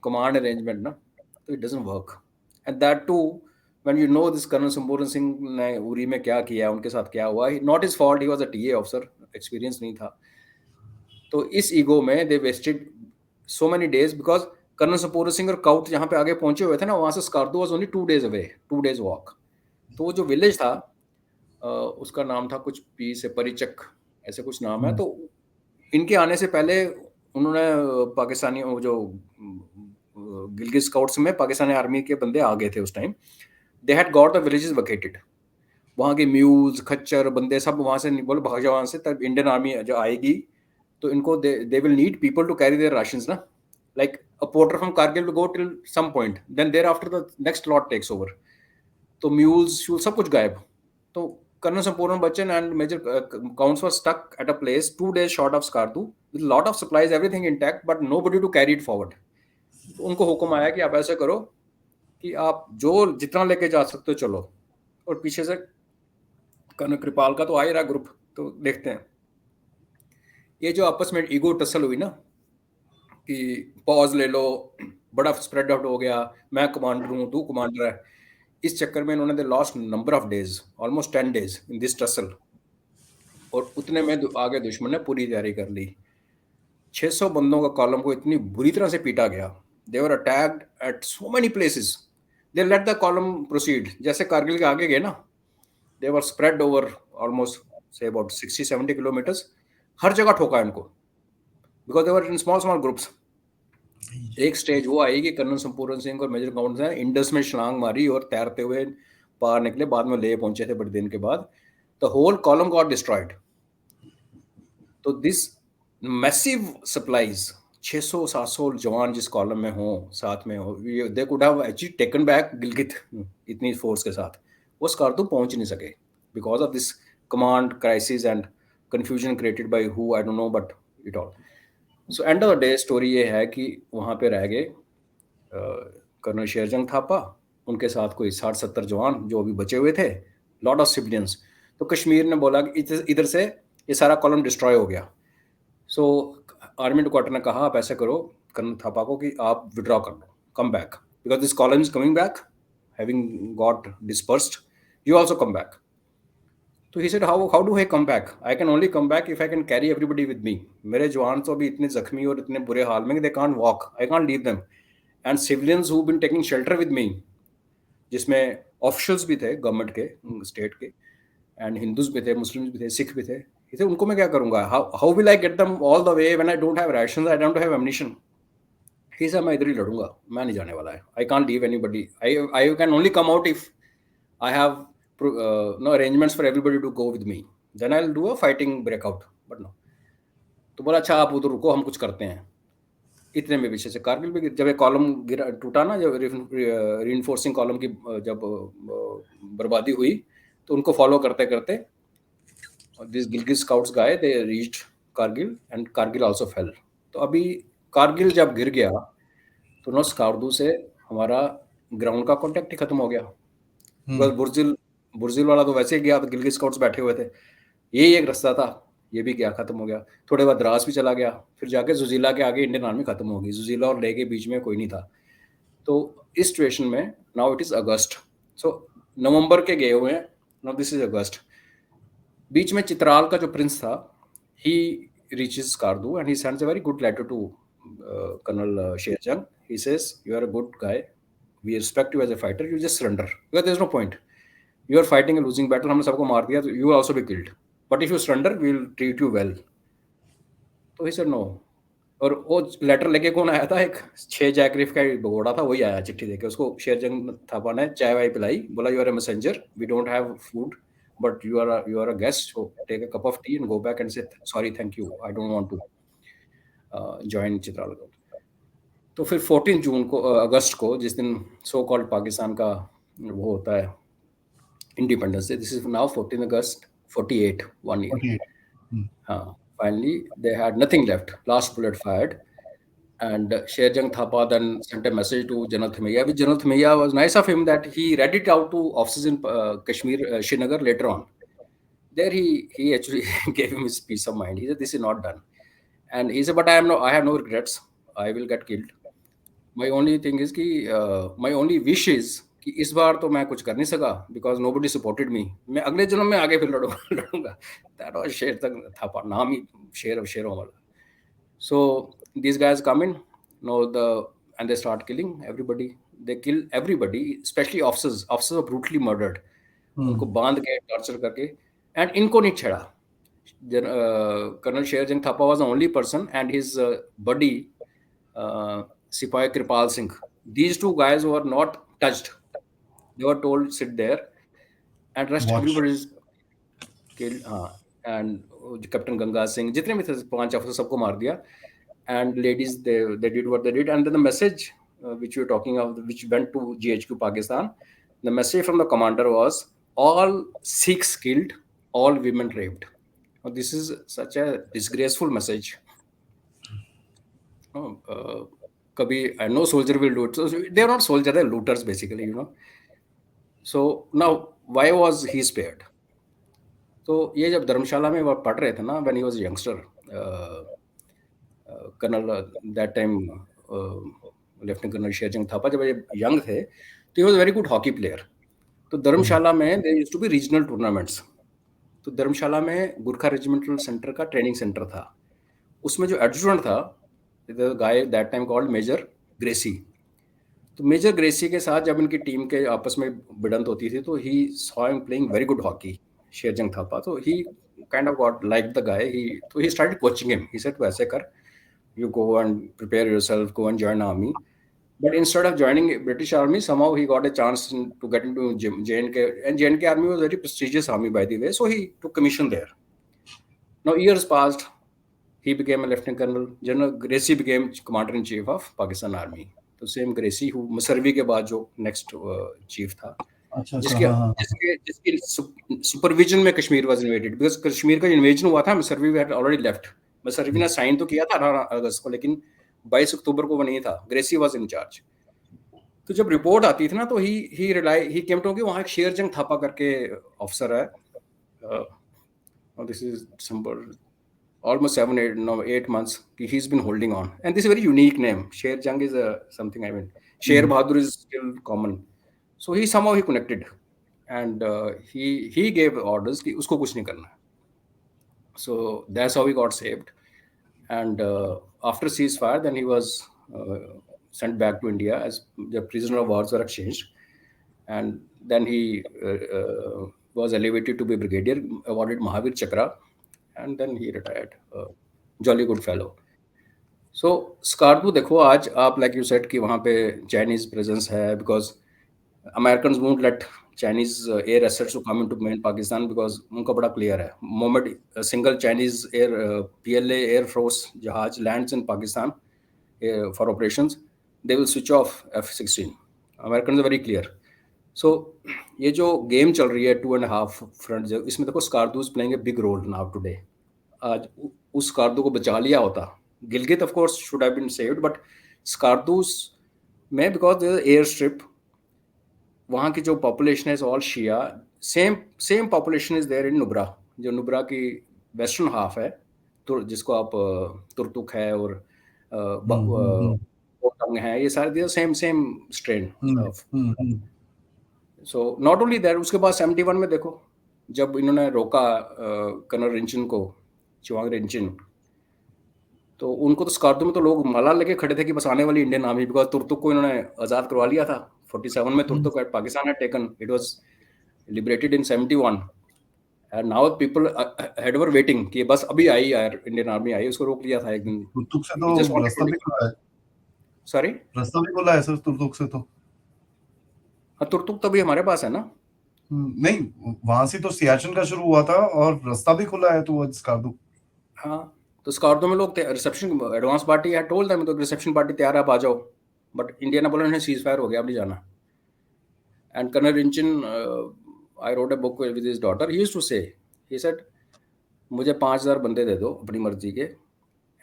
Speaker 2: command arrangement ना, तो it doesn't work. And that too when you know this colonel Sampuran Singh ने उरी में क्या किया, उनके साथ क्या हुआ, not his fault, he was a TA officer, experience नहीं था. तो इस ईगो में they wasted so many days because colonel Sampuran Singh और काउट जहाँ पे आगे पहुंचे हुए थे ना, वहां से Skardu was only 2 days away, 2 days walk. तो वो जो विलेज था उसका नाम था कुछ पी से परिचक, ऐसे कुछ नाम है. तो इनके आने से पहले उन्होंने पाकिस्तानी वो जो गिलगित स्काउट्स में पाकिस्तानी आर्मी के बंदे आ गए थे उस time, they had got the villages vacated. वहाँ के म्यूल्स, खच्चर, बंदे सब वहाँ से बोले भाग जाओ वहाँ से, तब इंडियन आर्मी जो आएगी तो इनको they will need people to carry their rations ना, like a porter from Kargil will go till some point, then thereafter the next lot takes over. तो म्यूल्स शूल सब कुछ गायब। तो colonel Sampuran Bachchan and major Coutts were stuck at a place 2 days short of Skardu with lot of supplies, everything intact, but nobody to carry it forward। तो उनको हुक्म आया कि आप ऐसे करो कि आप जो जितना लेके जा सकते हो चलो, और पीछे से कर्नल कृपाल का तो आ ही रहा ग्रुप, तो देखते हैं। ये जो आपस में ईगो टसल हुई ना कि पॉज ले लो, बड़ा स्प्रेड आउट हो गया, मैं कमांडर हूँ तू कमांडर है, इस चक्कर में इन्होंने lost number of days, almost 10 days in this tussle. और उतने में आगे दुश्मन ने पूरी तैयारी कर ली। 600 बंदों का कॉलम को इतनी बुरी तरह से पीटा गया, they were attacked at so many places, they let the column proceed. जैसे कारगिल के आगे गए ना, they were spread over almost से अबाउट 60-70 किलोमीटर्स, हर जगह ठोका इनको, because they were in small small groups. एक स्टेज वो आई कि कर्नल संपूर्ण सिंह और मेजर काउंट ने इंडस में छलांग मारी और तैरते हुए पार निकले, बाद में ले पहुंचे थे बड़े दिन के बाद। The whole column got destroyed. तो दिस मैसिव सप्लाईज, 600-700 जवान जिस कॉलम में हो, साथ में हो, they could have actually taken back Gilgit इतनी फोर्स के साथ, वो स्कार्दू पहुंच नहीं सके because of this command crisis and confusion created by who I don't know, but it all. So end of the day story ये है कि वहाँ पे रह गए कर्नल शेरजंग थापा, उनके साथ कोई 60-70 जवान जो अभी बचे हुए थे, लॉट ऑफ सिविलियंस। तो कश्मीर ने बोला कि इधर से ये सारा कॉलम डिस्ट्रॉय हो गया। सो आर्मी हेडक्वार्टर ने कहा आप ऐसे करो कर्नल थापा को कि आप विड्रॉ कर लो, come back, because this column is coming back, having got dispersed, you also come back. तो he said how do I come back, I can only come back if I can carry everybody with me. मेरे जवान तो अभी इतने जख्मी और इतने बुरे हाल में कि they can't walk, I can't leave them, and civilians who been taking shelter with me, जिसमें ऑफिशियल्स भी थे गवर्नमेंट के, स्टेट के, एंड हिंदूज भी थे, मुस्लिम्स भी थे, सिख भी थे, इसे उनको मैं क्या करूंगा, how will I get them all the way when I don't have rations, I don't have ammunition. He said मैं इधर ही लड़ूंगा, मैं नहीं जाने वाला है, आई can't leave anybody, I can only come out if I have no arrangements for everybody to go with me. Then I'll do a fighting breakout. But no. तो बोला अच्छा आप उधर रुको, हम कुछ करते हैं। इतने में पीछे से कारगिल भी जब ये कॉलम गिरा टूटा ना, जब रीइंफोर्सिंग कॉलम की जब बर्बादी हुई, तो उनको फॉलो करते करते दिस गिलगित स्काउट्स गए, they reached Kargil and Kargil also fail. तो अभी कारगिल जब गिर गया तो नो स्कार्दू से हमारा ग्राउंड का कॉन्टेक्ट ही खत्म हो गया। बस बुर्जिल वाला तो वैसे ही गया, तो गिलगित स्काउट्स बैठे हुए थे, यही एक रास्ता था, ये भी गया, खत्म हो गया। थोड़े बाद द्रास भी चला गया, फिर जाके जुजीला के आगे इंडियन आर्मी खत्म हो गई, जुजीला और ले के बीच में कोई नहीं था। तो इस सिचुएशन में now it is August, so November के गए हुए हैं, नाउ दिस इज अगस्त। बीच में चित्राल का जो प्रिंस था, he reaches Skardu and he sends a very good letter to colonel Sherjang. He says you are a good guy, we respect you as a fighter, you just surrender because there's no point, you are fighting a losing battle, हमने सबको मार दिया, तो you will also be killed, but if you surrender we will treat you well। तो he said no। और वो लेटर लेके कौन आया था, एक 6 जैकरीफ का भगोड़ा था, वही आया चिट्ठी देके, उसको शेरजंग थापा ने चाय वाय पिलाई, बोला you are a messenger, we don't have food but you are a guest, so take a cup of tea and go back and say sorry thank you, I don't want to join Chitral. तो फिर 14 जून को अगस्त को, जिस दिन सो कॉल्ड पाकिस्तान का वो होता है independence day, this is now 14 August 48, 1 year। हाँ, finally they had nothing left, last bullet fired, and Sherjang Thapa then sent a message to General Thimaiya, which General Thimaiya was nice of him that he read it out to officers in Kashmir, Srinagar later on. There he actually gave him his peace of mind. He said this is not done, and he said but I have no regrets, I will get killed, my only thing is कि my only wish is कि इस बार तो मैं कुछ कर नहीं सका because nobody supported me, मैं अगले जन्म में आगे फिर लड़ूंगा। That was शेर तक था, नाम ही शेरों वाला। So these guys come in, and they start killing everybody, they kill everybody, especially officers are brutally murdered, उनको बांध के टॉर्चर करके, एंड इनको नहीं छेड़ा, Colonel Sher Jang Thapa was the only person, and his buddy, Sipai Kripal Singh. These two guys were not touched. They were told sit there, and rest
Speaker 1: Watch.
Speaker 2: everybody is killed. And Captain Ganga Singh, जितने भी थे 5 officers सबको मार दिया. And ladies, they did what they did. And then the message which we were talking of, which went to GHQ Pakistan, the message from the commander was all Sikhs killed, all women raped. Now, this is such a disgraceful message. कभी no soldier will do it. So they are not soldiers, they are looters basically, you know. So now why was he spared? तो ये जब धर्मशाला में वो पढ़ रहे थे ना, when he was a youngster, colonel that time lieutenant colonel Sherjang Thapa जब ये यंग थे तो he was very good hockey player. तो धर्मशाला में there used to be regional tournaments. तो धर्मशाला में गुरखा रेजिमेंटल सेंटर का ट्रेनिंग सेंटर था. उसमें जो एडजुटेंट था, the guy that time called major Gracey. तो मेजर ग्रेसी के साथ जब इनकी टीम के आपस में भिड़ंत होती थी तो he saw him playing very good hockey, Sherjang Thapa. तो he kind of got like the guy. He started coaching him. He said तू ऐसे कर, you go and prepare yourself, go and join army. But instead of joining British army, somehow he got a chance to get into JNK, and JNK army was a very prestigious army, by the way. So he took commission there. Now years passed, he became a lieutenant colonel. General Gracie became commander in chief of Pakistan army. तो सेम ग्रेसी who मसरवी के बाद जो नेक्स्ट चीफ था, जिसके सुपरविजन में Kashmir was invaded. Because Kashmir का इन्वेजन हुआ था, मसरवी हैड ऑलरेडी लेफ्ट. मसरवी ने साइन तो किया था 18 अगस्त को, लेकिन 22 अक्टूबर को वो नहीं था. Gracey was in charge. तो जब रिपोर्ट आती थी ना तो ही केम टू कि वहाँ एक शेरजंग थापा करके ऑफिसर है. This is December, almost 8 months he's been holding on, and this is a very unique name. Sher Jang is something, I mean, Sher Bahadur is still common. So he somehow he connected, and he gave orders कि उसको कुछ नहीं करना. So that's how he got saved. And after ceasefire, then he was sent back to India as the prisoner of wars were exchanged, and then he was elevated to be brigadier, awarded Mahavir Chakra, and then he retired. Jolly good fellow. So Skardu देखो, आज आप like you said कि वहाँ पे Chinese presence है, because Americans won't let Chinese air assets to come into main Pakistan because उनका बड़ा player है. Moment a single Chinese PLA Air Force जहाज lands in Pakistan for operations, they will switch off F-16. Americans are very clear. So ये जो गेम चल रही है 2.5 फ्रंट, इसमें देखो Skardu is playing a big role now today. आज उस स्कार्दू को बचा लिया होता. Gilgit of course should have been saved, but स्कार्दूस में because there is air strip, वहाँ की जो पॉपुलेशन है all Shia. Same population is there in Nubra, जो नुब्रा की वेस्टर्न हाफ है, तो जिसको आप तुर्तुक है और बोटंग है, ये सारे same strain. So not only that, उसके बाद 71 में देखो जब इन्होंने रोका कर्नल रिंचन को, चिवांग रिंचन, तो उनको तो स्कार्दू में तो लोग माला लेके खड़े थे कि बस आने वाली इंडियन आर्मी, बिकॉज तुर्तुक को इन्होंने आज़ाद करवा लिया था 47 में. Turtuk Pakistan had taken, it was liberated in 71, and now people had were waiting कि बस अभी आई यार इंडियन आर्मी आई. उसको रोक लिया था एक दिन.
Speaker 1: तुर्तुक से तो रास्ता भी खुला है.
Speaker 2: सॉरी,
Speaker 1: रास्ता भी खुला है सर तुर्तुक से. तो
Speaker 2: हाँ, तुर्तुक तो भी हमारे पास है ना.
Speaker 1: नहीं, वहां से तो सियाचिन का शुरू हुआ था और रास्ता भी खुला है तो स्कार्दू.
Speaker 2: हाँ, तो स्कार्दू में लोग रिसेप्शन, एडवांस पार्टी है टोल्ड देम, तो रिसेप्शन पार्टी तैयार है, आप आ जाओ. बट इंडिया ने बोला नहीं, सीज फायर हो गया, अब नहीं जाना. And colonel Rinchen, I wrote a book with his daughter, he used to say, he said मुझे 5000 बंदे दे दो अपनी मर्जी के,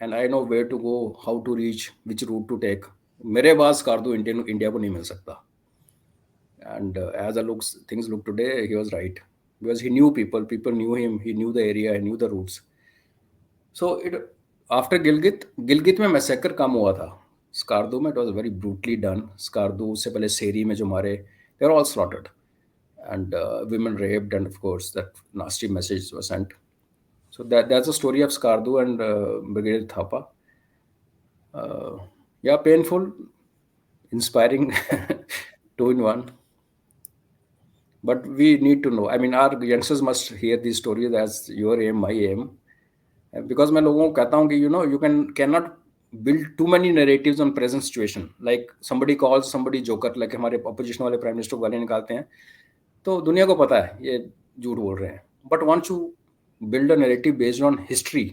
Speaker 2: and I know where to go, how to reach, which route to take. मेरे बाद स्कार्दू इंडिया को नहीं मिल सकता. And as things look today, he was right, because he knew people knew him, he knew the area, he knew the routes. So after Gilgit में मैसेकर कम हुआ था. स्कार्दू में it was very brutally done. Skardu से पहले सेरी में जो मारे, they were all slaughtered, and women raped, and of course that nasty message was sent. So that's the story of Skardu and Brigadier Thapa. Yeah, painful, inspiring, 2 in 1. But we need to know. I mean, our youngsters must hear these stories as your aim, my aim. Because मैं लोगों को कहता हूँ कि you cannot build too many narratives on present situation. Like somebody calls somebody joker, like हमारे opposition वाले prime minister को गाली निकालते हैं, तो दुनिया को पता है ये झूठ बोल रहे हैं. But once you build a narrative based on history,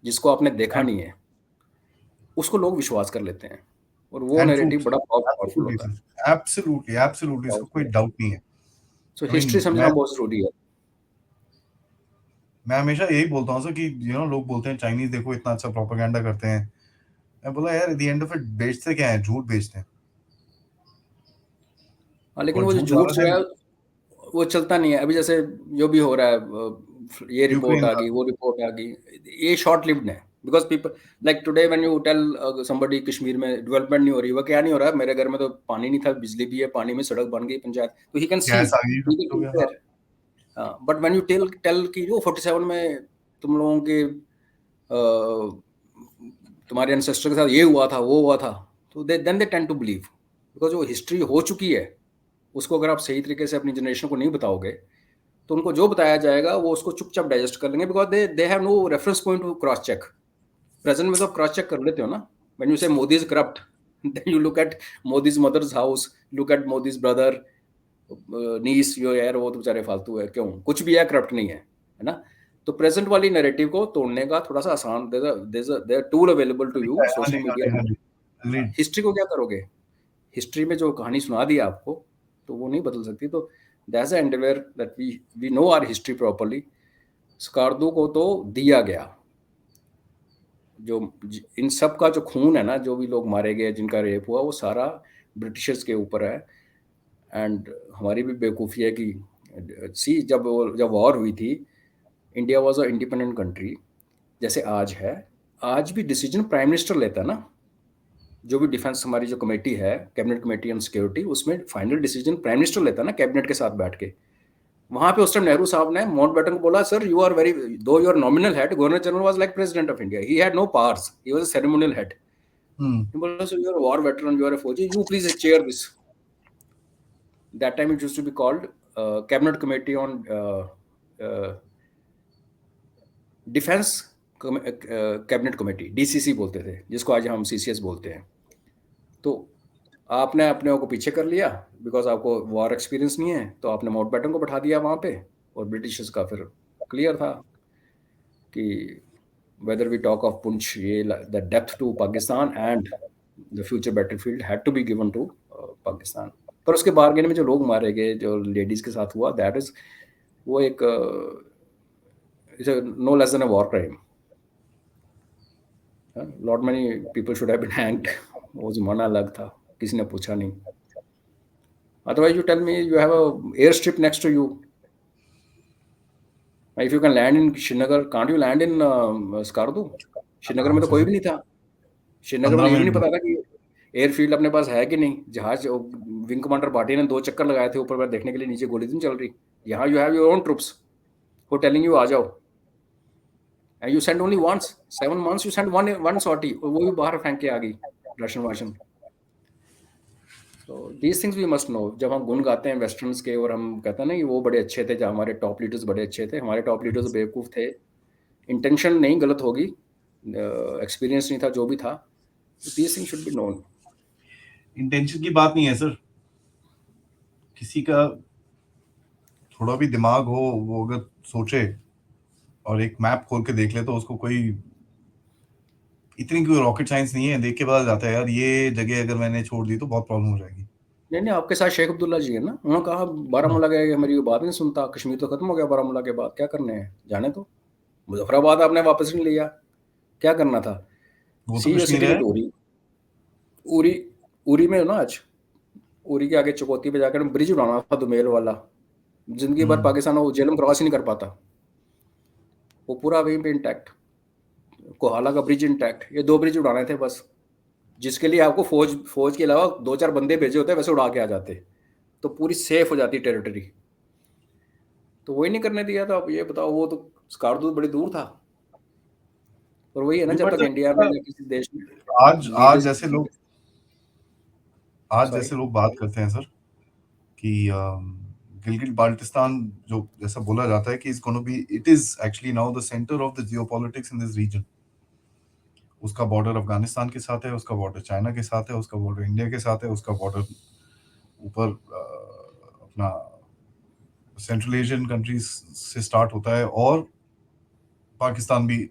Speaker 2: जिसको आपने देखा नहीं है, उसको लोग विश्वास कर लेते हैं, और वो
Speaker 1: एंड
Speaker 2: नैरेटिव
Speaker 1: ट्रूथ,
Speaker 2: बड़ा पावरफुल
Speaker 1: एब्सोल्युटली
Speaker 2: होता है.
Speaker 1: सर, एब्सोल्युटली एब्सोल्युटली, इसका कोई डाउट नहीं है.
Speaker 2: सो
Speaker 1: आई
Speaker 2: हिस्ट्री
Speaker 1: मीन
Speaker 2: समझना बहुत जरूरी है.
Speaker 1: मैं हमेशा यही बोलता हूँ सर कि लोग बोलते हैं चाइनीज देखो इतना अच्छा प्रोपेगेंडा करते हैं. मैं बोला यार eight the end of it बेचते क्या है, झूठ बेचते हैं.
Speaker 2: हाँ, लेकिन
Speaker 1: और
Speaker 2: वो जो
Speaker 1: झूठ
Speaker 2: झूठ
Speaker 1: ज्यादा
Speaker 2: जो
Speaker 1: है.
Speaker 2: है वो चलता नहीं है. अभी जैसे जो भी हो रहा है, ये रिपोर्ट
Speaker 1: यूक्रेन
Speaker 2: आ
Speaker 1: का.
Speaker 2: गई, वो रिपोर्ट आ गई, ये शॉर्ट लिव्ड है. Because people like today when you tell somebody Kashmir में डेवलपमेंट नहीं हो रही, वो क्या नहीं हो रहा है, मेरे घर में तो पानी नहीं था, बिजली भी है, पानी में सड़क बन गई, पंचायत, तो ही कैन सी,
Speaker 1: गैस आ गई, सब
Speaker 2: ही
Speaker 1: कुछ हो
Speaker 2: कैन
Speaker 1: गया. हाँ.
Speaker 2: Compare. But when you tell tell कि जो 47 में तुम लोगों के तुम्हारे एंसेस्टर के साथ ये हुआ था, वो हुआ था, तो then they tend to believe. Because वो हिस्ट्री हो चुकी है, उसको अगर आप सही तरीके से अपनी जनरेशन को नहीं बताओगे, तो उनको जो बताया जाएगा वो उसको चुपचाप डाइजेस्ट कर लेंगे. Because they have no reference point to cross check. Present में तो क्रॉस चेक कर लेते हो ना. When you say Modi is corrupt, then you look at Modi's mother's house, look at Modi's brother, niece, यो यार वो तो बेचारे फालतू है, क्यों, कुछ भी है, करप्ट नहीं है ना. तो प्रेजेंट वाली नैरेटिव को तोड़ने का थोड़ा सा आसान, there tool available to you,
Speaker 1: हाँ
Speaker 2: सोशल
Speaker 1: जी, हाँ
Speaker 2: मीडिया
Speaker 1: जी, हाँ
Speaker 2: में.
Speaker 1: जी. Agreed.
Speaker 2: हिस्ट्री को क्या करोगे? हिस्ट्री में जो कहानी सुना दी आपको, तो वो नहीं बदल सकती. तो that's the endeavour that we know our history properly. Skardu को तो दिया गया, जो इन सब का जो खून है ना, जो भी लोग मारे गए, जिनका रेप हुआ, वो सारा ब्रिटिशर्स के ऊपर है. एंड हमारी भी बेवकूफ़ी है कि सी, जब वॉर हुई थी, India was a independent country, जैसे आज है. आज भी डिसीजन प्राइम मिनिस्टर लेता है ना. जो भी डिफेंस हमारी जो कमेटी है, कैबिनेट कमेटी ऑन सिक्योरिटी, उसमें फाइनल डिसीजन प्राइम मिनिस्टर लेता है ना, कैबिनेट के साथ बैठ के. वहां पे उस टाइम नेहरू साहब ने माउंटबेटन को बोला, sir you are very, though you are nominal head, governor general was like president of India, he had no powers, he was a ceremonial head. He बोला, sir you are war veteran, you are a fauji, you please chair this. That time it used to be called cabinet committee on defence cabinet committee, DCC बोलते थे, जिसको आज हम सीसीएस बोलते हैं. तो आपने अपने को पीछे कर लिया, बिकॉज आपको वॉर एक्सपीरियंस नहीं है, तो आपने माउंटबेटन को बैठा दिया वहाँ पे, और ब्रिटिशर्स का फिर क्लियर था कि whether we talk of Punch, the depth to Pakistan and the future battlefield had to be given to Pakistan. पर उसके बारगेन में जो लोग मारे गए, जो लेडीज के साथ हुआ, दैट इज, वो एक no less than a war crime. Lot many people should have been hanged. वो जमाना अलग था, किसी ने पूछा नहीं. Otherwise you tell me, you have a air strip next to you. If you can land in Srinagar, can't you land in Skardu? Srinagar में
Speaker 1: आराम
Speaker 2: तो
Speaker 1: से
Speaker 2: कोई
Speaker 1: सर.
Speaker 2: भी नहीं था. श्रीनगर में तो
Speaker 1: 15
Speaker 2: ये भी नहीं
Speaker 1: मिनट
Speaker 2: पता था कि एयरफील्ड अपने पास है कि नहीं. जहाज, विंग कमांडर भाटी ने 2 चक्कर लगाए थे ऊपर पर देखने के लिए, नीचे गोली नहीं चल रही. यहाँ you have your own troops who telling you आ जाओ, and you send only once, 7 months you send one sortie, और वो भी बाहर फेंक के आ गई, राशन वाशन. तो these things we must know. जब हम गुण गाते हैं वेस्टर्न्स के, और हम कहते हैं ना कि वो बड़े अच्छे थे, जब हमारे टॉप लीडर्स बड़े अच्छे थे, हमारे टॉप लीडर्स बेवकूफ़ थे. इंटेंशन नहीं गलत होगी, एक्सपीरियंस नहीं था, जो भी था. These things should be known.
Speaker 1: Intention की बात नहीं है सर. किसी का थोड़ा भी दिमाग हो, वो अगर सोचे और एक मैप खोल के देख ले, तो उसको कोई इतनी कोई रॉकेट साइंस नहीं है. देख के पता जाता है यार, ये जगह अगर मैंने छोड़ दी तो बहुत प्रॉब्लम हो जाएगी.
Speaker 2: नहीं नहीं, आपके साथ शेख अब्दुल्ला जी है ना, उन्होंने कहा बारामूला गए, हमारी बात नहीं सुनता, कश्मीर तो खत्म हो गया बारामूला के बाद, क्या करने हैं, जाने तो. मुजफ्फराबाद आपने वापस नहीं लिया, क्या करना था.
Speaker 1: वो तो
Speaker 2: सी योर
Speaker 1: कश्मीर
Speaker 2: सिटिंग
Speaker 1: है.
Speaker 2: एट उरी. उरी, उरी में हो ना आज. उरी के आगे चुकौती पे जाकर ब्रिज उड़ाना था, दुमेल वाला. जिंदगी भर पाकिस्तान वो जेलम क्रॉस ही नहीं कर पाता. वो पूरा वहीं पे इंटैक्ट, कोहाला का ब्रिज इंटैक्ट. ये 2 ब्रिज उड़ाने थे बस, जिसके लिए आपको फौज के अलावा 2-4 बंदे भेजे होते, वैसे उड़ा के आ जाते, तो पूरी सेफ हो जाती टेरिटरी. तो वही नहीं करने दिया था. अब ये बताओ, वो तो स्कार्दू बड़ी दूर था. और वही है ना, जब
Speaker 1: बट
Speaker 2: तक इंडिया में या किसी देश में
Speaker 1: आज आज
Speaker 2: लीडर्स,
Speaker 1: जैसे लोग आज
Speaker 2: सॉरी,
Speaker 1: जैसे लोग बात करते हैं सर कि गिलगिट बाल्टिस्तान जो जैसा बोला जाता है कि it is actually now the centre of the geopolitics in this region. उसका बॉर्डर अफगानिस्तान के साथ है, उसका बॉर्डर चाइना के साथ है, उसका बॉर्डर इंडिया के साथ है, उसका बॉर्डर ऊपर अपना सेंट्रल एशियन कंट्रीज से स्टार्ट होता है, और पाकिस्तान भी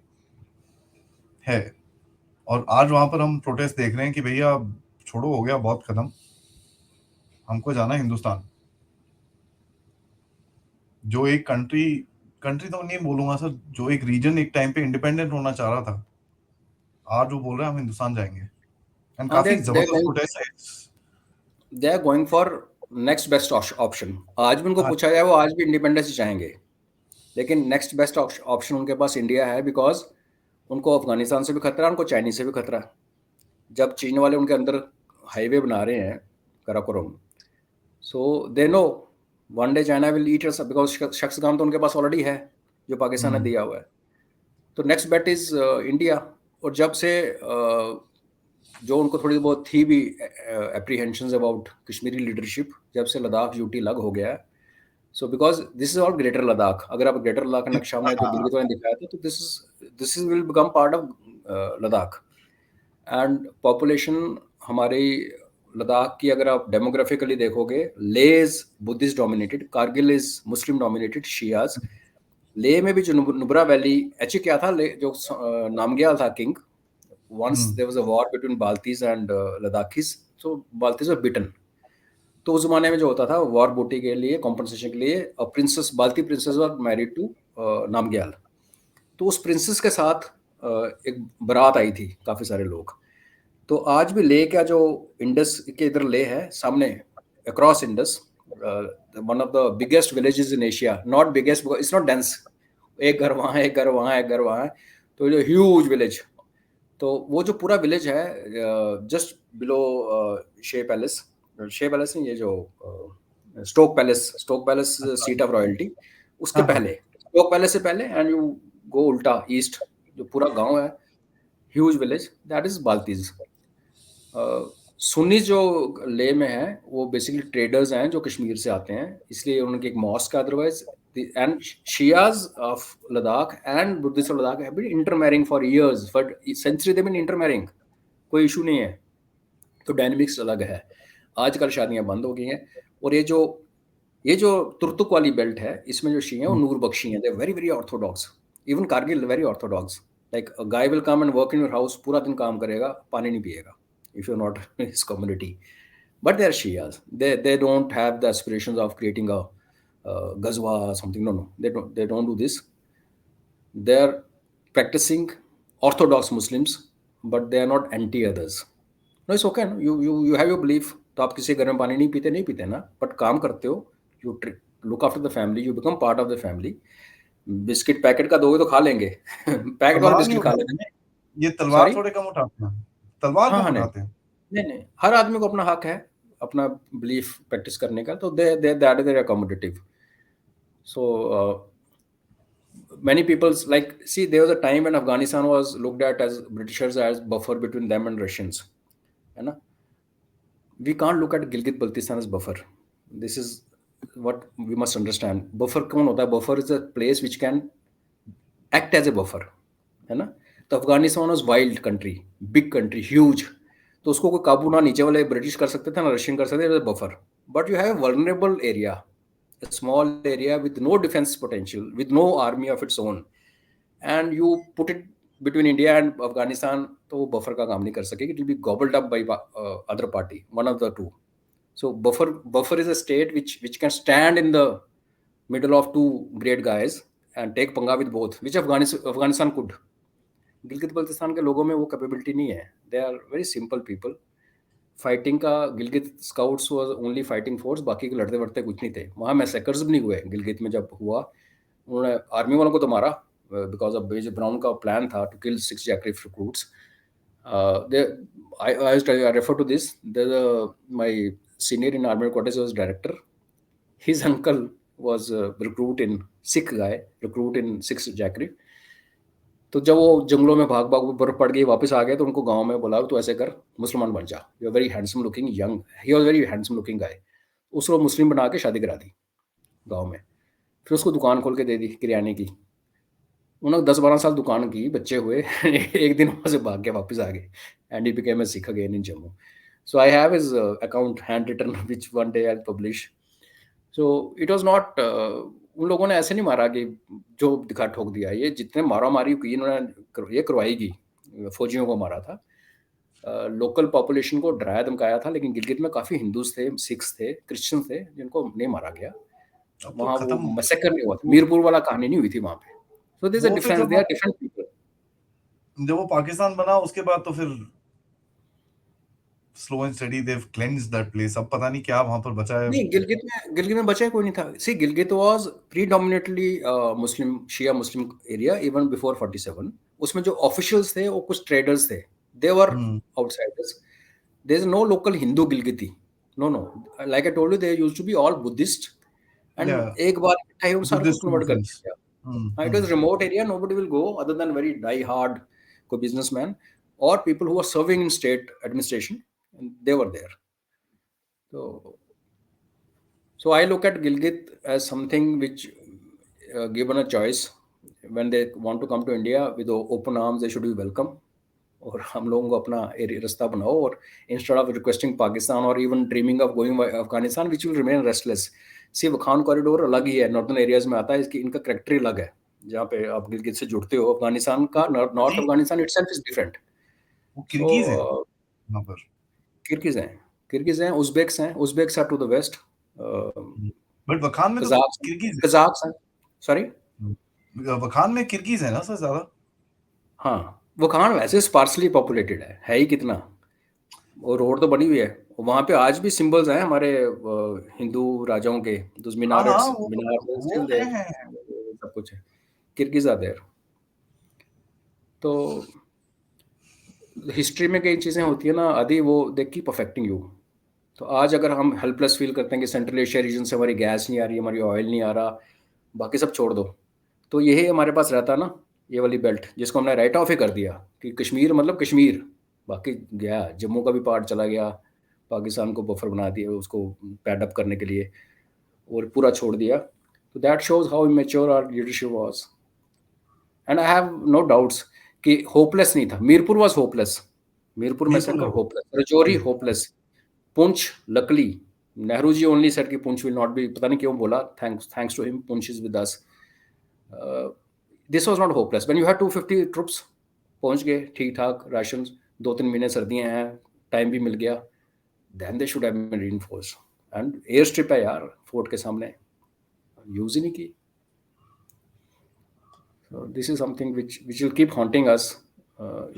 Speaker 1: है। और आज वहां पर हम प्रोटेस्ट देख रहे हैं कि भैया छोड़ो, हो गया बहुत खत्म, हमको जाना है हिंदुस्तान। जो एक कंट्री कंट्री तो नहीं बोलूंगा सर, जो एक रीजन एक टाइम पे इंडिपेंडेंट होना चाह रहा था, आज वो बोल रहे हैं हम हिंदुस्तान जाएंगे। एंड
Speaker 2: हाँ,
Speaker 1: काफी जबरदस्त प्रोटेस्ट है।
Speaker 2: They are going for next best option. आज भी उनको
Speaker 1: हाँ,
Speaker 2: पूछा जाए, वो आज भी इंडिपेंडेंस ही चाहेंगे, लेकिन नेक्स्ट बेस्ट ऑप्शन उनके पास इंडिया है, बिकॉज उनको अफगानिस्तान से भी खतरा है, उनको चाइनीज से भी खतरा है। जब चीन वाले उनके अंदर हाईवे बना रहे हैं, Karakoram, so they know one day China will eat us, because Shaksgam तो उनके पास ऑलरेडी है जो पाकिस्तान ने दिया हुआ है। तो नेक्स्ट बेट इज इंडिया। और जब से जो उनको थोड़ी बहुत थी भी एप्रीहेंशंस अबाउट कश्मीरी लीडरशिप, जब से लद्दाख यूटी लग हो गया है, so because this is all greater Ladakh. अगर आप ग्रेटर लद्दाख का नक्शा में जो गिलगित ने दिखाया था, तो this is will become part of Ladakh. And population हमारी लद्दाख की, अगर आप डेमोग्राफिकली देखोगे, ले is Buddhist dominated, Kargil is Muslim dominated, Shias. ले में भी जो नुब्रा वैली, एक्चुअली क्या था, ले जो नामग्याल था king, once there was a war between Baltis and Ladakhis, so Baltis were bitten। तो उस जमाने में जो होता था, वॉर बूटी के लिए, कॉम्पनसेशन के लिए, princess, Balti princess were married to Namgyal. तो उस प्रिंसेस के साथ एक बारात आई थी, काफ़ी सारे लोग। तो आज भी ले का जो इंडस के इधर ले है सामने, across Indus, one of the biggest villages in Asia, not biggest because it's not dense, एक घर वहाँ है, एक घर वहाँ है, एक घर वहाँ है, तो जो ह्यूज विलेज। तो वो जो पूरा विलेज है जस्ट बिलो शे पैलेस नहीं, ये जो Stok palace seat of royalty, उसके
Speaker 1: हाँ, हाँ।
Speaker 2: पहले, स्टोक पैलेस से पहले, एंड यू गो उल्टा ईस्ट, जो पूरा गांव है, huge village, that is Baltis. सुन्नी जो ले में है, वो बेसिकली ट्रेडर्स हैं जो कश्मीर से आते हैं, इसलिए उनकी एक mosque, otherwise and Shias of Ladakh and Buddhist of Ladakh have been intermarrying for years, for century they been intermarrying, कोई इशू नहीं है। तो डायनेमिक्स अलग है, आजकल शादियां बंद हो गई हैं। और ये जो तुर्तुक वाली बेल्ट है, इसमें जो शी हैं वो नूर बख्शी हैं, they very very orthodox. Even Kargil very orthodox, like a guy will come and work in your house, पूरा दिन काम करेगा, पानी नहीं पिएगा, if you're not in his community. But they're Shias. They don't have the aspirations of creating a Ghazwa or something. No, they don't do this. They're practicing Orthodox Muslims, but they are not anti others. No, it's okay. No? You have your belief. तो आप किसी घर में पानी नहीं पीते ना, बट काम करते हो, you look after the family, you become part of the family. Biscuit packet का दोगे तो खा लेंगे पैकेट वाले
Speaker 1: तलवार नहीं
Speaker 2: बिस्किट खा
Speaker 1: उठाते
Speaker 2: लेंगे।
Speaker 1: हैं, ये तलवार
Speaker 2: सॉरी,
Speaker 1: थोड़े कम उठाते हैं, तलवार
Speaker 2: हाँ
Speaker 1: कम
Speaker 2: हाँ, नहीं
Speaker 1: उठाते हैं।
Speaker 2: नहीं नहीं, हर आदमी को अपना हक है अपना बिलीफ प्रैक्टिस करने का, तो they that is accommodative. So many people's, like, see, there was a time when Afghanistan was looked at as Britishers as buffer between them and Russians, है ना? We can't look at Gilgit Baltistan as buffer. This is what we must understand. Buffer कौन होता है? Buffer is a place which can act as a buffer, है ना? तो Afghanistan was wild country, big country, huge, तो उसको कोई काबू ना नीचे वाले ब्रिटिश कर सकते थे ना रशियन कर सकते थे, buffer. But you have vulnerable area, a small area with no defense potential, with no army of its own, and you put it between India and Afghanistan, तो वो बफर का काम नहीं कर सकेगी, it will be gobbled up by other party, one of the two. So buffer is a state which can stand in the middle of two great guys and take पंगा with both, which Afghanistan could. Gilgit Baltistan के लोगों में वो कैपेबिलिटी नहीं है, they are very simple people. Fighting का Gilgit scouts was only fighting force, बाकी के लड़ते वड़ते कुछ नहीं थे वहाँ। मैसेकर्स भी नहीं हुए गिलगित में, जब हुआ उन्होंने आर्मी वालों को तो मारा, बिकॉज ऑफ मेजर ब्राउन का प्लान था टू किल 6 जैकरीफ recruits. I refer to this, my senior in army quarters was director, his uncle was a recruit in Sikh जैकरीफ। तो जब वो जंगलों में भाग भाग बर्फ पड़ गई, वापस आ गए, तो उनको गांव में बोला तो ऐसे कर, मुसलमान बन जा, you are very handsome looking young, he was very handsome looking guy, उसको मुस्लिम बना के शादी करा दी। गाँव में। फिर उसको दुकान खोल के दे दी किराने की। उन्होंने 10-12 साल दुकान की, बच्चे हुए एक दिन वहाँ से भाग के वापस आ गए and he became a Sikh again in Jammu. So I have his account hand written which one day I will publish. So it was not उन लोगों ने ऐसे नहीं मारा कि जो दिखा ठोक दिया। ये जितने मारा-मारी की इन्होंने ये करवाई की, फौजियों को मारा था। लोकल पॉपुलेशन को डराया धमकाया था, लेकिन गिलगित में काफ़ी हिंदूज़ थे, सिख्स थे, क्रिश्चियन थे, जिनको नहीं मारा गया।
Speaker 1: अब तो
Speaker 2: वहाँ वो
Speaker 1: खत्म।
Speaker 2: मैसेकर नहीं हुआ था,
Speaker 1: वो
Speaker 2: मीरपुर वाला कहानी नहीं हुई थी वहाँ पे। सो देयर इज़ अ
Speaker 1: वो फिर
Speaker 2: difference, they are different people.
Speaker 1: जब वो पाकिस्तान बना उसके बाद तो फिर slow and steady they cleanse that place. अब पता नहीं क्या वहां पर बचा है।
Speaker 2: नहीं, गिलगित में बचा कोई नहीं था। See Gilgit was predominantly Muslim, Shia Muslim area even before 47। उसमें जो ऑफिशियल्स थे वो कुछ ट्रेडर्स थे। They were
Speaker 1: hmm.
Speaker 2: Outsiders. There is no local Hindu Gilgiti. No, no. Like I told you, they used to be all Buddhist
Speaker 1: या
Speaker 2: एंड एक बार इकट्ठा ही उन सारों को
Speaker 1: बुद्धिस्ट
Speaker 2: कन्वर्ट कर
Speaker 1: सूफीज।
Speaker 2: दिया
Speaker 1: हम्म।
Speaker 2: गया। It was
Speaker 1: hmm.
Speaker 2: Remote area, nobody will go other than very die hard कोई बिजनेसमैन और people who are serving in state administration, they were there. तो So I look at Gilgit as something which, given a choice, when they want to come to India with open arms, they should be welcome. और हम लोगों को अपना रास्ता बनाओ, और इंस्टेड ऑफ रिक्वेस्टिंग पाकिस्तान और even dreaming of going Afghanistan which will remain restless. See Wakhan corridor अलग ही है, नॉर्दर्न एरियाज में आता है, इसकी इनका करेक्टर ही अलग है। जहाँ पे आप गिलगित से जुड़ते हो, अफगानिस्तान का नॉर्थ
Speaker 1: नहीं,
Speaker 2: अफगानिस्तान इटसेल्फ इज डिफरेंट।
Speaker 1: वो
Speaker 2: सो
Speaker 1: किर्गिज है वहां पर।
Speaker 2: किर्गिज हैं, उज़्बेक्स हैं, Uzbeks are to the west,
Speaker 1: but Wakhan में तो
Speaker 2: कज़ाक्स हैं,
Speaker 1: किर्गिज
Speaker 2: कज़ाक्स हैं, सॉरी।
Speaker 1: है। वखान में किर्गिज है ना सर ज्यादा।
Speaker 2: हाँ, वो कहाँ वैसे स्पार्सली पॉपुलेटेड है ही कितना। और रोड तो बनी हुई है। वहाँ पे आज भी सिंबल्स हैं हमारे हिंदू राजाओं के, दोस
Speaker 1: हाँ हाँ,
Speaker 2: मिनारेट्स,
Speaker 1: वो तो
Speaker 2: मीनार
Speaker 1: वो
Speaker 2: स्टिल
Speaker 1: है,
Speaker 2: देयर,
Speaker 1: है।
Speaker 2: सब कुछ है। Kyrgyz are there. तो हिस्ट्री में कई चीज़ें होती है ना आदि, वो दे कीप अफेक्टिंग यू। तो आज अगर हम हेल्पलेस फील करते हैं कि सेंट्रल एशिया रीजन से हमारी गैस नहीं आ रही, हमारी ऑयल नहीं आ रहा, बाकी सब छोड़ दो, तो यही हमारे पास रहता ना, ये वाली बेल्ट जिसको हमने राइट ऑफ ही कर दिया कि कश्मीर मतलब कश्मीर, बाकी गया, जम्मू का भी पार्ट चला गया, पाकिस्तान को बफर बना दिया उसको पैड अप करने के लिए, और पूरा छोड़ दिया। तो that shows how immature our leadership was. And I have no doubts कि होपलेस नहीं था। Mirpur was hopeless, Mirpur
Speaker 1: Mirpur
Speaker 2: massacre
Speaker 1: है वो।
Speaker 2: Hopeless, Rajouri
Speaker 1: hmm.
Speaker 2: Hopeless, Poonch luckily, Nehru ji only said कि पुंछ विल नॉट बी, पता नहीं क्यों बोला, thanks thanks to him Poonch is with us. This was not hopeless when you had 250 troops, पहुंच गए ठीक ठाक, राशन, 2-3 महीने सर्दियां हैं, टाइम भी मिल गया, then they should have been reinforced. And air strip है यार फोर्ट के सामने, यूज ही नहीं की। So this is something which will keep haunting us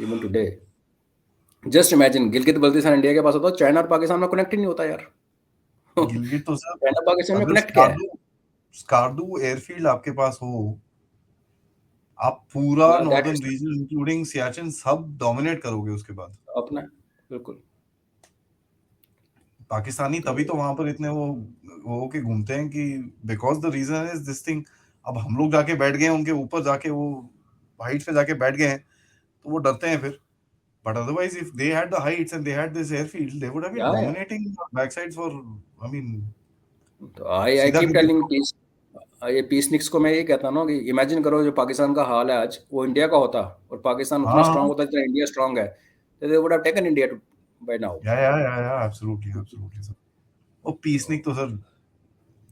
Speaker 2: even today. Just imagine Gilgit Baltistan India के पास होता, चाइना और पाकिस्तान में कनेक्ट ही नहीं होता यार।
Speaker 1: गिलगित तो सर,
Speaker 2: चाइना पाकिस्तान में
Speaker 1: अगर
Speaker 2: कनेक्ट क्या है?
Speaker 1: स्कार्दू स्कार्दू एयरफील्ड आपके पास हो, आप पूरा
Speaker 2: that
Speaker 1: northern
Speaker 2: is
Speaker 1: region including Siachen सब डोमिनेट करोगे उसके बाद।
Speaker 2: अपना, बिल्कुल।
Speaker 1: पाकिस्तानी
Speaker 2: तो
Speaker 1: तभी तो वहां पर इतने वो होके घूमते हैं कि because the region is this thing. अब हम लोग जाके बैठ गए उनके ऊपर, जाके वो हाइट पे जाके बैठ गए हैं, तो वो डरते हैं फिर। But otherwise if they had the heights and they had this airfield, they would have been
Speaker 2: या
Speaker 1: dominating back sides for, I mean,
Speaker 2: तो आई
Speaker 1: सीधा
Speaker 2: कीप
Speaker 1: गिलगित।
Speaker 2: टेलिंग पीस, ये पीसनिक्स को मैं ये कहता हूँ ना कि इमेजिन करो जो पाकिस्तान का हाल है आज, वो इंडिया का होता, और पाकिस्तान
Speaker 1: हाँ
Speaker 2: उतना स्ट्रांग
Speaker 1: हाँ,
Speaker 2: होता जितना इंडिया स्ट्रांग है, तो they would have taken India to by now.
Speaker 1: या एब्सोल्युटली एब्सोल्युटली सर। वो पीसनिक तो सर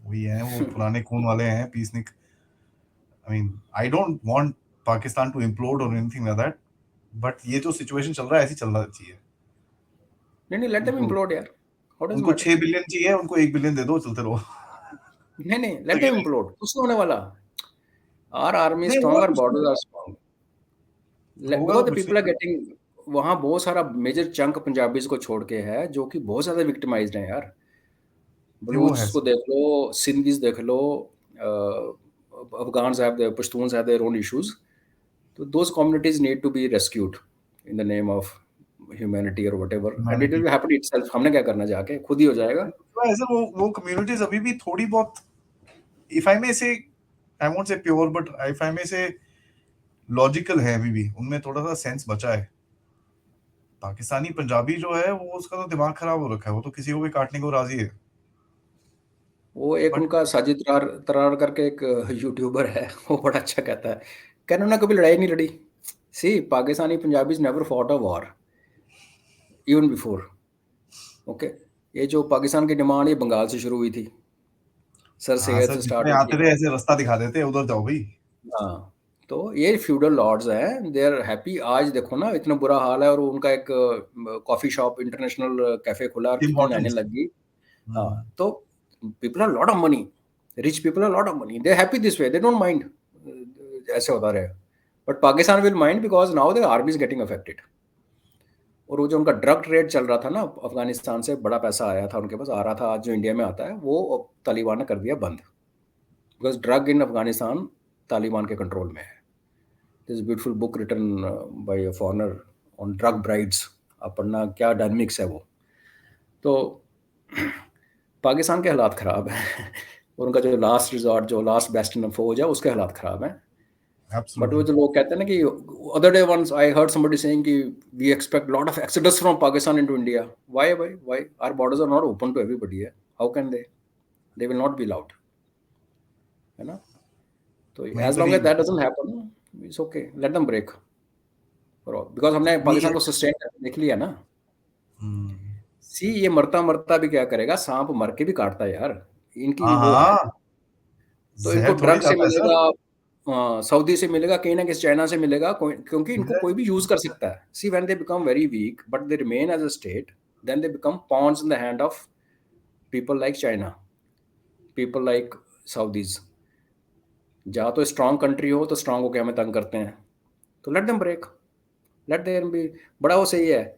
Speaker 1: वही है, वो पुराने खून वाले हैं peacenik. I mean, I don't want Pakistan to implode और एनीथिंग लाइक दैट, बट ये जो सिचुएशन चल रहा है ऐसे ही चलना चाहिए।
Speaker 2: नहीं नहीं, लेट देम
Speaker 1: उनको
Speaker 2: इम्प्लोड यार, व्हाट डज
Speaker 1: उनको
Speaker 2: मैटर।
Speaker 1: 6 बिलियन चाहिए, उनको 1 बिलियन दे दो, चलते रहो।
Speaker 2: नहीं नहीं, लेट देम
Speaker 1: अकेले
Speaker 2: इम्प्लोड, कुछ नहीं होने वाला। आवर आर्मी
Speaker 1: नहीं
Speaker 2: स्ट्रांग,
Speaker 1: होगा
Speaker 2: आवर
Speaker 1: कुछ नहीं,
Speaker 2: बॉर्डर्स आर स्ट्रांग,
Speaker 1: होगा तो
Speaker 2: बिकॉज द
Speaker 1: कुछ
Speaker 2: पीपल आर
Speaker 1: नहीं।
Speaker 2: गेटिंग, वहाँ बहुत सारा मेजर चंक पंजाबीज को छोड़ के है जो कि बहुत ज्यादा विक्टिमाइज्ड हैं यार।
Speaker 1: नहीं वो है
Speaker 2: बलूच को
Speaker 1: सर।
Speaker 2: देख लो, सिंधीज देख लो, Afghans have their, Pashtuns have their own issues. तो those communities need to be rescued in the name of humanity और whatever, and it
Speaker 1: humanity.
Speaker 2: Will happen itself. हमने क्या करना, जाके खुद ही हो जाएगा।
Speaker 1: ऐसे वो कम्युनिटीज अभी भी थोड़ी बहुत, if I may say, I won't say pure, but if I may say logical है अभी भी, उनमें थोड़ा सा सेंस बचा है। पाकिस्तानी पंजाबी जो है वो, उसका तो दिमाग खराब हो रखा है, वो तो किसी को भी काटने को राजी है।
Speaker 2: वो एक
Speaker 1: बट
Speaker 2: उनका साजिद तरार तरार करके एक यूट्यूबर है, वो बड़ा अच्छा कहता है, कहना उन्होंने कभी लड़ाई नहीं लड़ी। See Pakistani Punjabis never fought a war even before. Okay, ये जो पाकिस्तान की डिमांड ये बंगाल से शुरू हुई थी, सर
Speaker 1: हाँ
Speaker 2: सैयद
Speaker 1: सर,
Speaker 2: से स्टार्ट
Speaker 1: जितने
Speaker 2: हुई
Speaker 1: आते
Speaker 2: थी।
Speaker 1: थे ऐसे रास्ता दिखा देते, उधर जाओ भाई।
Speaker 2: हाँ, तो ये फ्यूडल लॉर्ड्स हैं, दे आर हैप्पी। आज देखो ना इतना बुरा हाल है, और उनका एक कॉफी शॉप इंटरनेशनल कैफे खुला और
Speaker 1: टिम
Speaker 2: कितनी लाइनें
Speaker 1: हॉर्टन्स।
Speaker 2: लग गई। हाँ, तो people are lot of money, rich people are lot of money, they happy this way, they don't mind ऐसे होता रहे। But Pakistan will mind because now the army is getting affected. और वो जो उनका ड्रग ट्रेड चल रहा था ना, अफगानिस्तान से बड़ा पैसा आया था उनके पास, आ रहा था, आज जो इंडिया में आता है वो अब तालिबान ने कर दिया बंद, because drug in Afghanistan Taliban के कंट्रोल में है। This beautiful book written by a foreigner on drug brides, आप पढ़ना, क्या डायनमिक्स है वो। तो पाकिस्तान के हालात ख़राब हैं और उनका जो लास्ट रिजॉर्ट, जो लास्ट बेस्ट इन फौज है, उसके हालात ख़राब हैं। बट वो
Speaker 1: एब्सोल्युटली।
Speaker 2: जो लोग कहते हैं ना कि other day once I heard somebody saying कि we expect lot of exodus from Pakistan into India. Why our borders are not open to everybody है, how can they will not be allowed, है ना। तो as long
Speaker 1: mentally.
Speaker 2: As that doesn't happen, it's okay, let them break, because हमने
Speaker 1: नहीं
Speaker 2: पाकिस्तान को सस्टेन करके देख लिया ना।
Speaker 1: हम्म,
Speaker 2: सी ये मरता मरता भी क्या करेगा, सांप मर के भी काटता है यार, इनकी
Speaker 1: हाँ
Speaker 2: वो है।
Speaker 1: हाँ,
Speaker 2: तो इनको
Speaker 1: जहर थोड़ी
Speaker 2: ड्रग से
Speaker 1: जाता है सर।
Speaker 2: मिलेगा, सऊदी से मिलेगा, कहीं ना कहीं चाइना से मिलेगा, क्योंकि इनको कोई भी यूज कर सकता है। See when they become very weak but they remain as a state, then they become pawns in the hand of people like China, people like Saudis. या तो स्ट्रांग कंट्री हो तो स्ट्रांग होकर हमें तंग करते हैं, तो let them break, let them be. बड़ा वो सही है,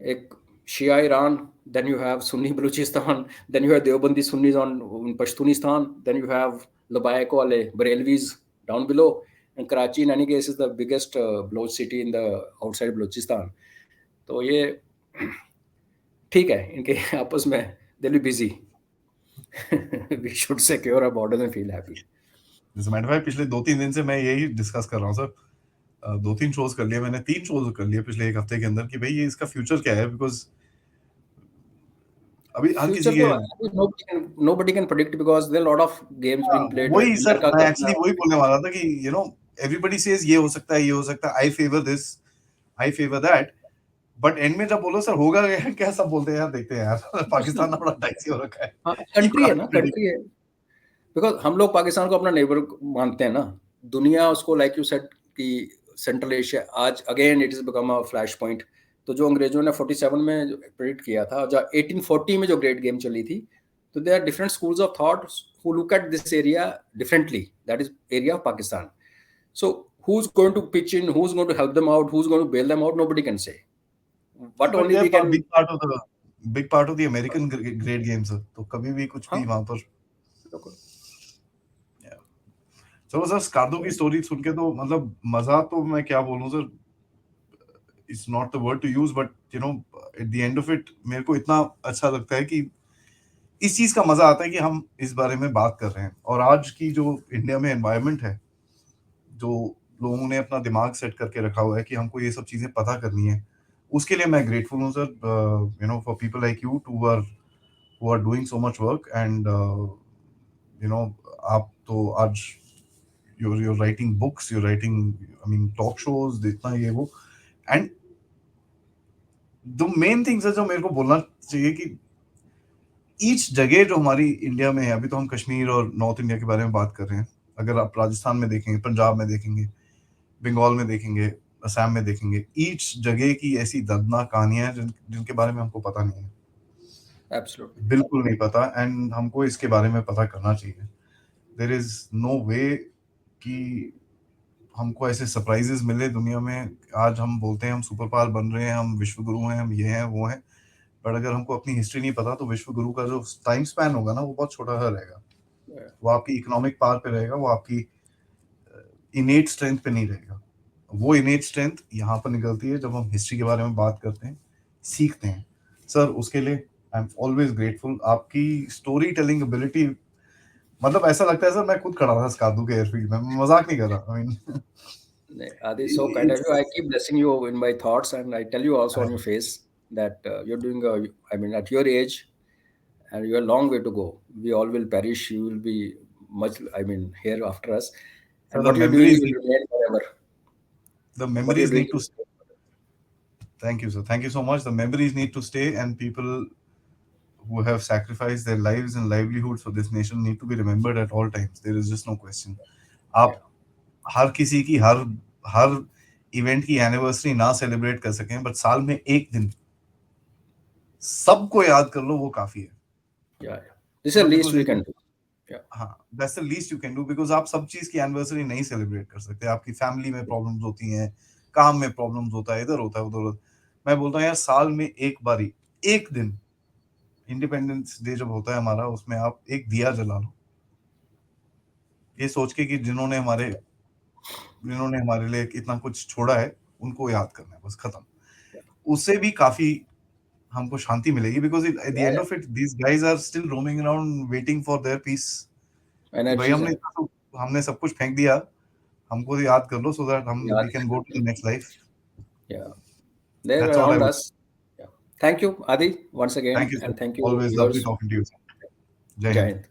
Speaker 2: एक शिया Iran, then you have Sunni Baluchistan, then you have Deobandi Sunnis on in Pashtunistan, then you have Labaiko wale Barelvis down below, and Karachi in any case is the biggest Baloch city in the outside Balochistan. तो ये ठीक है, इनके आपस में they'll be busy. We should secure our borders and feel happy.
Speaker 1: जैसे मैंने भाई पिछले 2-3 दिन से मैं यही डिस्कस कर रहा हूँ सर। 2-3 शोज कर लिए मैंने, 3 शोज कर लिए पिछले एक हफ्ते के अंदर कि भाई ये इसका फ्यूचर क्या है, बिकॉज अभी हर किसी
Speaker 2: फ्यूचर
Speaker 1: के।
Speaker 2: तो nobody can predict because there are a lot of games being played.
Speaker 1: वही सर,
Speaker 2: विनर का
Speaker 1: मैं
Speaker 2: क्या
Speaker 1: एक्चुअली वही बोलने वाला था कि एवरीबडी सेज ये हो सकता है, ये हो सकता है, I favour this, I favour that, but end में जब बोलो सर होगा क्या, क्या सब बोलते हैं यार, देखते हैं यार
Speaker 2: कुछ
Speaker 1: पाकिस्तान
Speaker 2: नहीं,
Speaker 1: ना बड़ा डाइसी हो रखा है।
Speaker 2: हाँ
Speaker 1: यू
Speaker 2: कंट्री है
Speaker 1: कांट
Speaker 2: ना,
Speaker 1: प्रेडिक्ट।
Speaker 2: कंट्री है। बिकॉज हम लोग पाकिस्तान को अपना नेबर मानते हैं ना, दुनिया उसको लाइक यू सेड कि सेंट्रल एशिया, आज again it is become a flash point. तो जो अंग्रेजों ने 47 में प्रेडिक्ट किया था, जो 1840 में जो ग्रेट गेम चली थी, तो they are different schools of thought who look at this area differently, that is area of Pakistan. So who's going to pitch in, who's going to help them out, who's going to bail them out, nobody can say,
Speaker 1: नहीं
Speaker 2: but
Speaker 1: बट
Speaker 2: only
Speaker 1: यार
Speaker 2: we can।
Speaker 1: Big part of the American great games, तो कभी भी कुछ
Speaker 2: हाँ
Speaker 1: भी वहां पर।
Speaker 2: बिल्कुल।
Speaker 1: चलो सर, स्कार्दो की स्टोरी सुन के तो मतलब मजा, तो मैं क्या बोलूं sir, it's not the word to use, but at the end of it मेरे को इतना अच्छा लगता है कि इस चीज का मजा आता है कि हम इस बारे में बात कर रहे हैं। और आज की जो इंडिया में एनवायरनमेंट है, जो लोगों ने अपना दिमाग सेट करके रखा हुआ है कि हमको ये सब चीजें पता करनी है, उसके लिए मैं ग्रेटफुल हूँ sir. For people like you two are who are doing so much work, and आप तो आज you're writing books, you're writing, I mean, talk shows, इतना ये वो, एंड द मेन थिंग्स है जो मेरे को बोलना चाहिए कि ईच जगह जो हमारी इंडिया में है, अभी तो हम कश्मीर और नॉर्थ इंडिया के बारे में बात कर रहे हैं, अगर आप राजस्थान में देखेंगे, पंजाब में देखेंगे, बंगाल में देखेंगे, असम में देखेंगे, ईच जगह की ऐसी दर्दनाक कहानियां हैं जिनके बारे में हमको पता नहीं है,
Speaker 2: एब्सोल्युटली।
Speaker 1: बिल्कुल नहीं पता, एंड हमको इसके बारे में पता करना चाहिए। देर इज नो वे कि हमको ऐसे सरप्राइजेस मिले दुनिया में। आज हम बोलते हैं हम सुपर पावर बन रहे हैं, हम विश्व गुरु हैं, हम ये हैं वो हैं, बट अगर हमको अपनी हिस्ट्री नहीं पता तो विश्व गुरु का जो टाइम स्पैन होगा ना, वो बहुत छोटा सा रहेगा। वो आपकी इकोनॉमिक पावर पे रहेगा, वो आपकी इनेट स्ट्रेंथ पे नहीं रहेगा। वो इनेट स्ट्रेंथ यहाँ पर निकलती है जब हम हिस्ट्री के बारे में बात करते हैं, सीखते हैं। सर उसके लिए आई एम ऑलवेज ग्रेटफुल। आपकी स्टोरी टेलिंग एबिलिटी, मतलब ऐसा लगता है सर मैं खुद खड़ा था स्कार्दू के एयरफील्ड में, मैं मजाक नहीं कर रहा। I mean
Speaker 2: Adi, so kind of you. I keep blessing you in my thoughts, and I tell you also on your face that you're doing. I mean, at your age, and you have a long way to go. We all will perish. You will be much, I mean, here after us.
Speaker 1: So
Speaker 2: And
Speaker 1: the
Speaker 2: what you're doing
Speaker 1: memories
Speaker 2: will
Speaker 1: need,
Speaker 2: remain forever.
Speaker 1: the
Speaker 2: What you're
Speaker 1: memories
Speaker 2: doing
Speaker 1: need to
Speaker 2: will
Speaker 1: stay. Thank you, sir. Thank you so much. The memories need to stay, and people who have sacrificed their lives and livelihoods for this nation need to be remembered at all times. There is just no question.
Speaker 2: yeah.
Speaker 1: आप हर किसी की हर हर इवेंट की एनिवर्सरी ना सेलिब्रेट कर सकें, बट साल में एक दिन सबको याद कर लो, वो काफी है.
Speaker 2: Yeah, yeah. This is the least
Speaker 1: because
Speaker 2: we can do. Yeah,
Speaker 1: हाँ, that's the least you can do, because आप सब चीज की एनिवर्सरी नहीं सेलिब्रेट कर सकते. आपकी फैमिली में प्रॉब्लम्स होती हैं, काम में प्रॉब्लम्स होता है, इधर होता है, उधर होता है. मैं बोलता हूँ यार, साल में एक बारी, एक दिन, इंडिपेंडेंस डे जब होता है हमारा, उसमें आप एक दिया जला लो, ये सोच के कि जिन्होंने हमारे लिए इतना कुछ छोड़ा है, उनको याद करना है, बस खत्म. उससे भी काफी हमको शांति मिलेगी, because at the
Speaker 2: yeah,
Speaker 1: and
Speaker 2: yeah.
Speaker 1: Of it these guys are still roaming around waiting for their peace. कि भाई
Speaker 2: Energies and
Speaker 1: हमने सब कुछ फेंक दिया, हमको तो याद कर लो, सो दैट हम
Speaker 2: yeah,
Speaker 1: we can go to the next life.
Speaker 2: yeah. They're
Speaker 1: that's all I
Speaker 2: around
Speaker 1: would.
Speaker 2: us. Yeah. Thank you, Adi, once
Speaker 1: thank
Speaker 2: again,
Speaker 1: you sir,
Speaker 2: and thank you,
Speaker 1: always lovely
Speaker 2: viewers.
Speaker 1: Talking to you. Jai
Speaker 2: Jai
Speaker 1: Hind.
Speaker 2: Hind.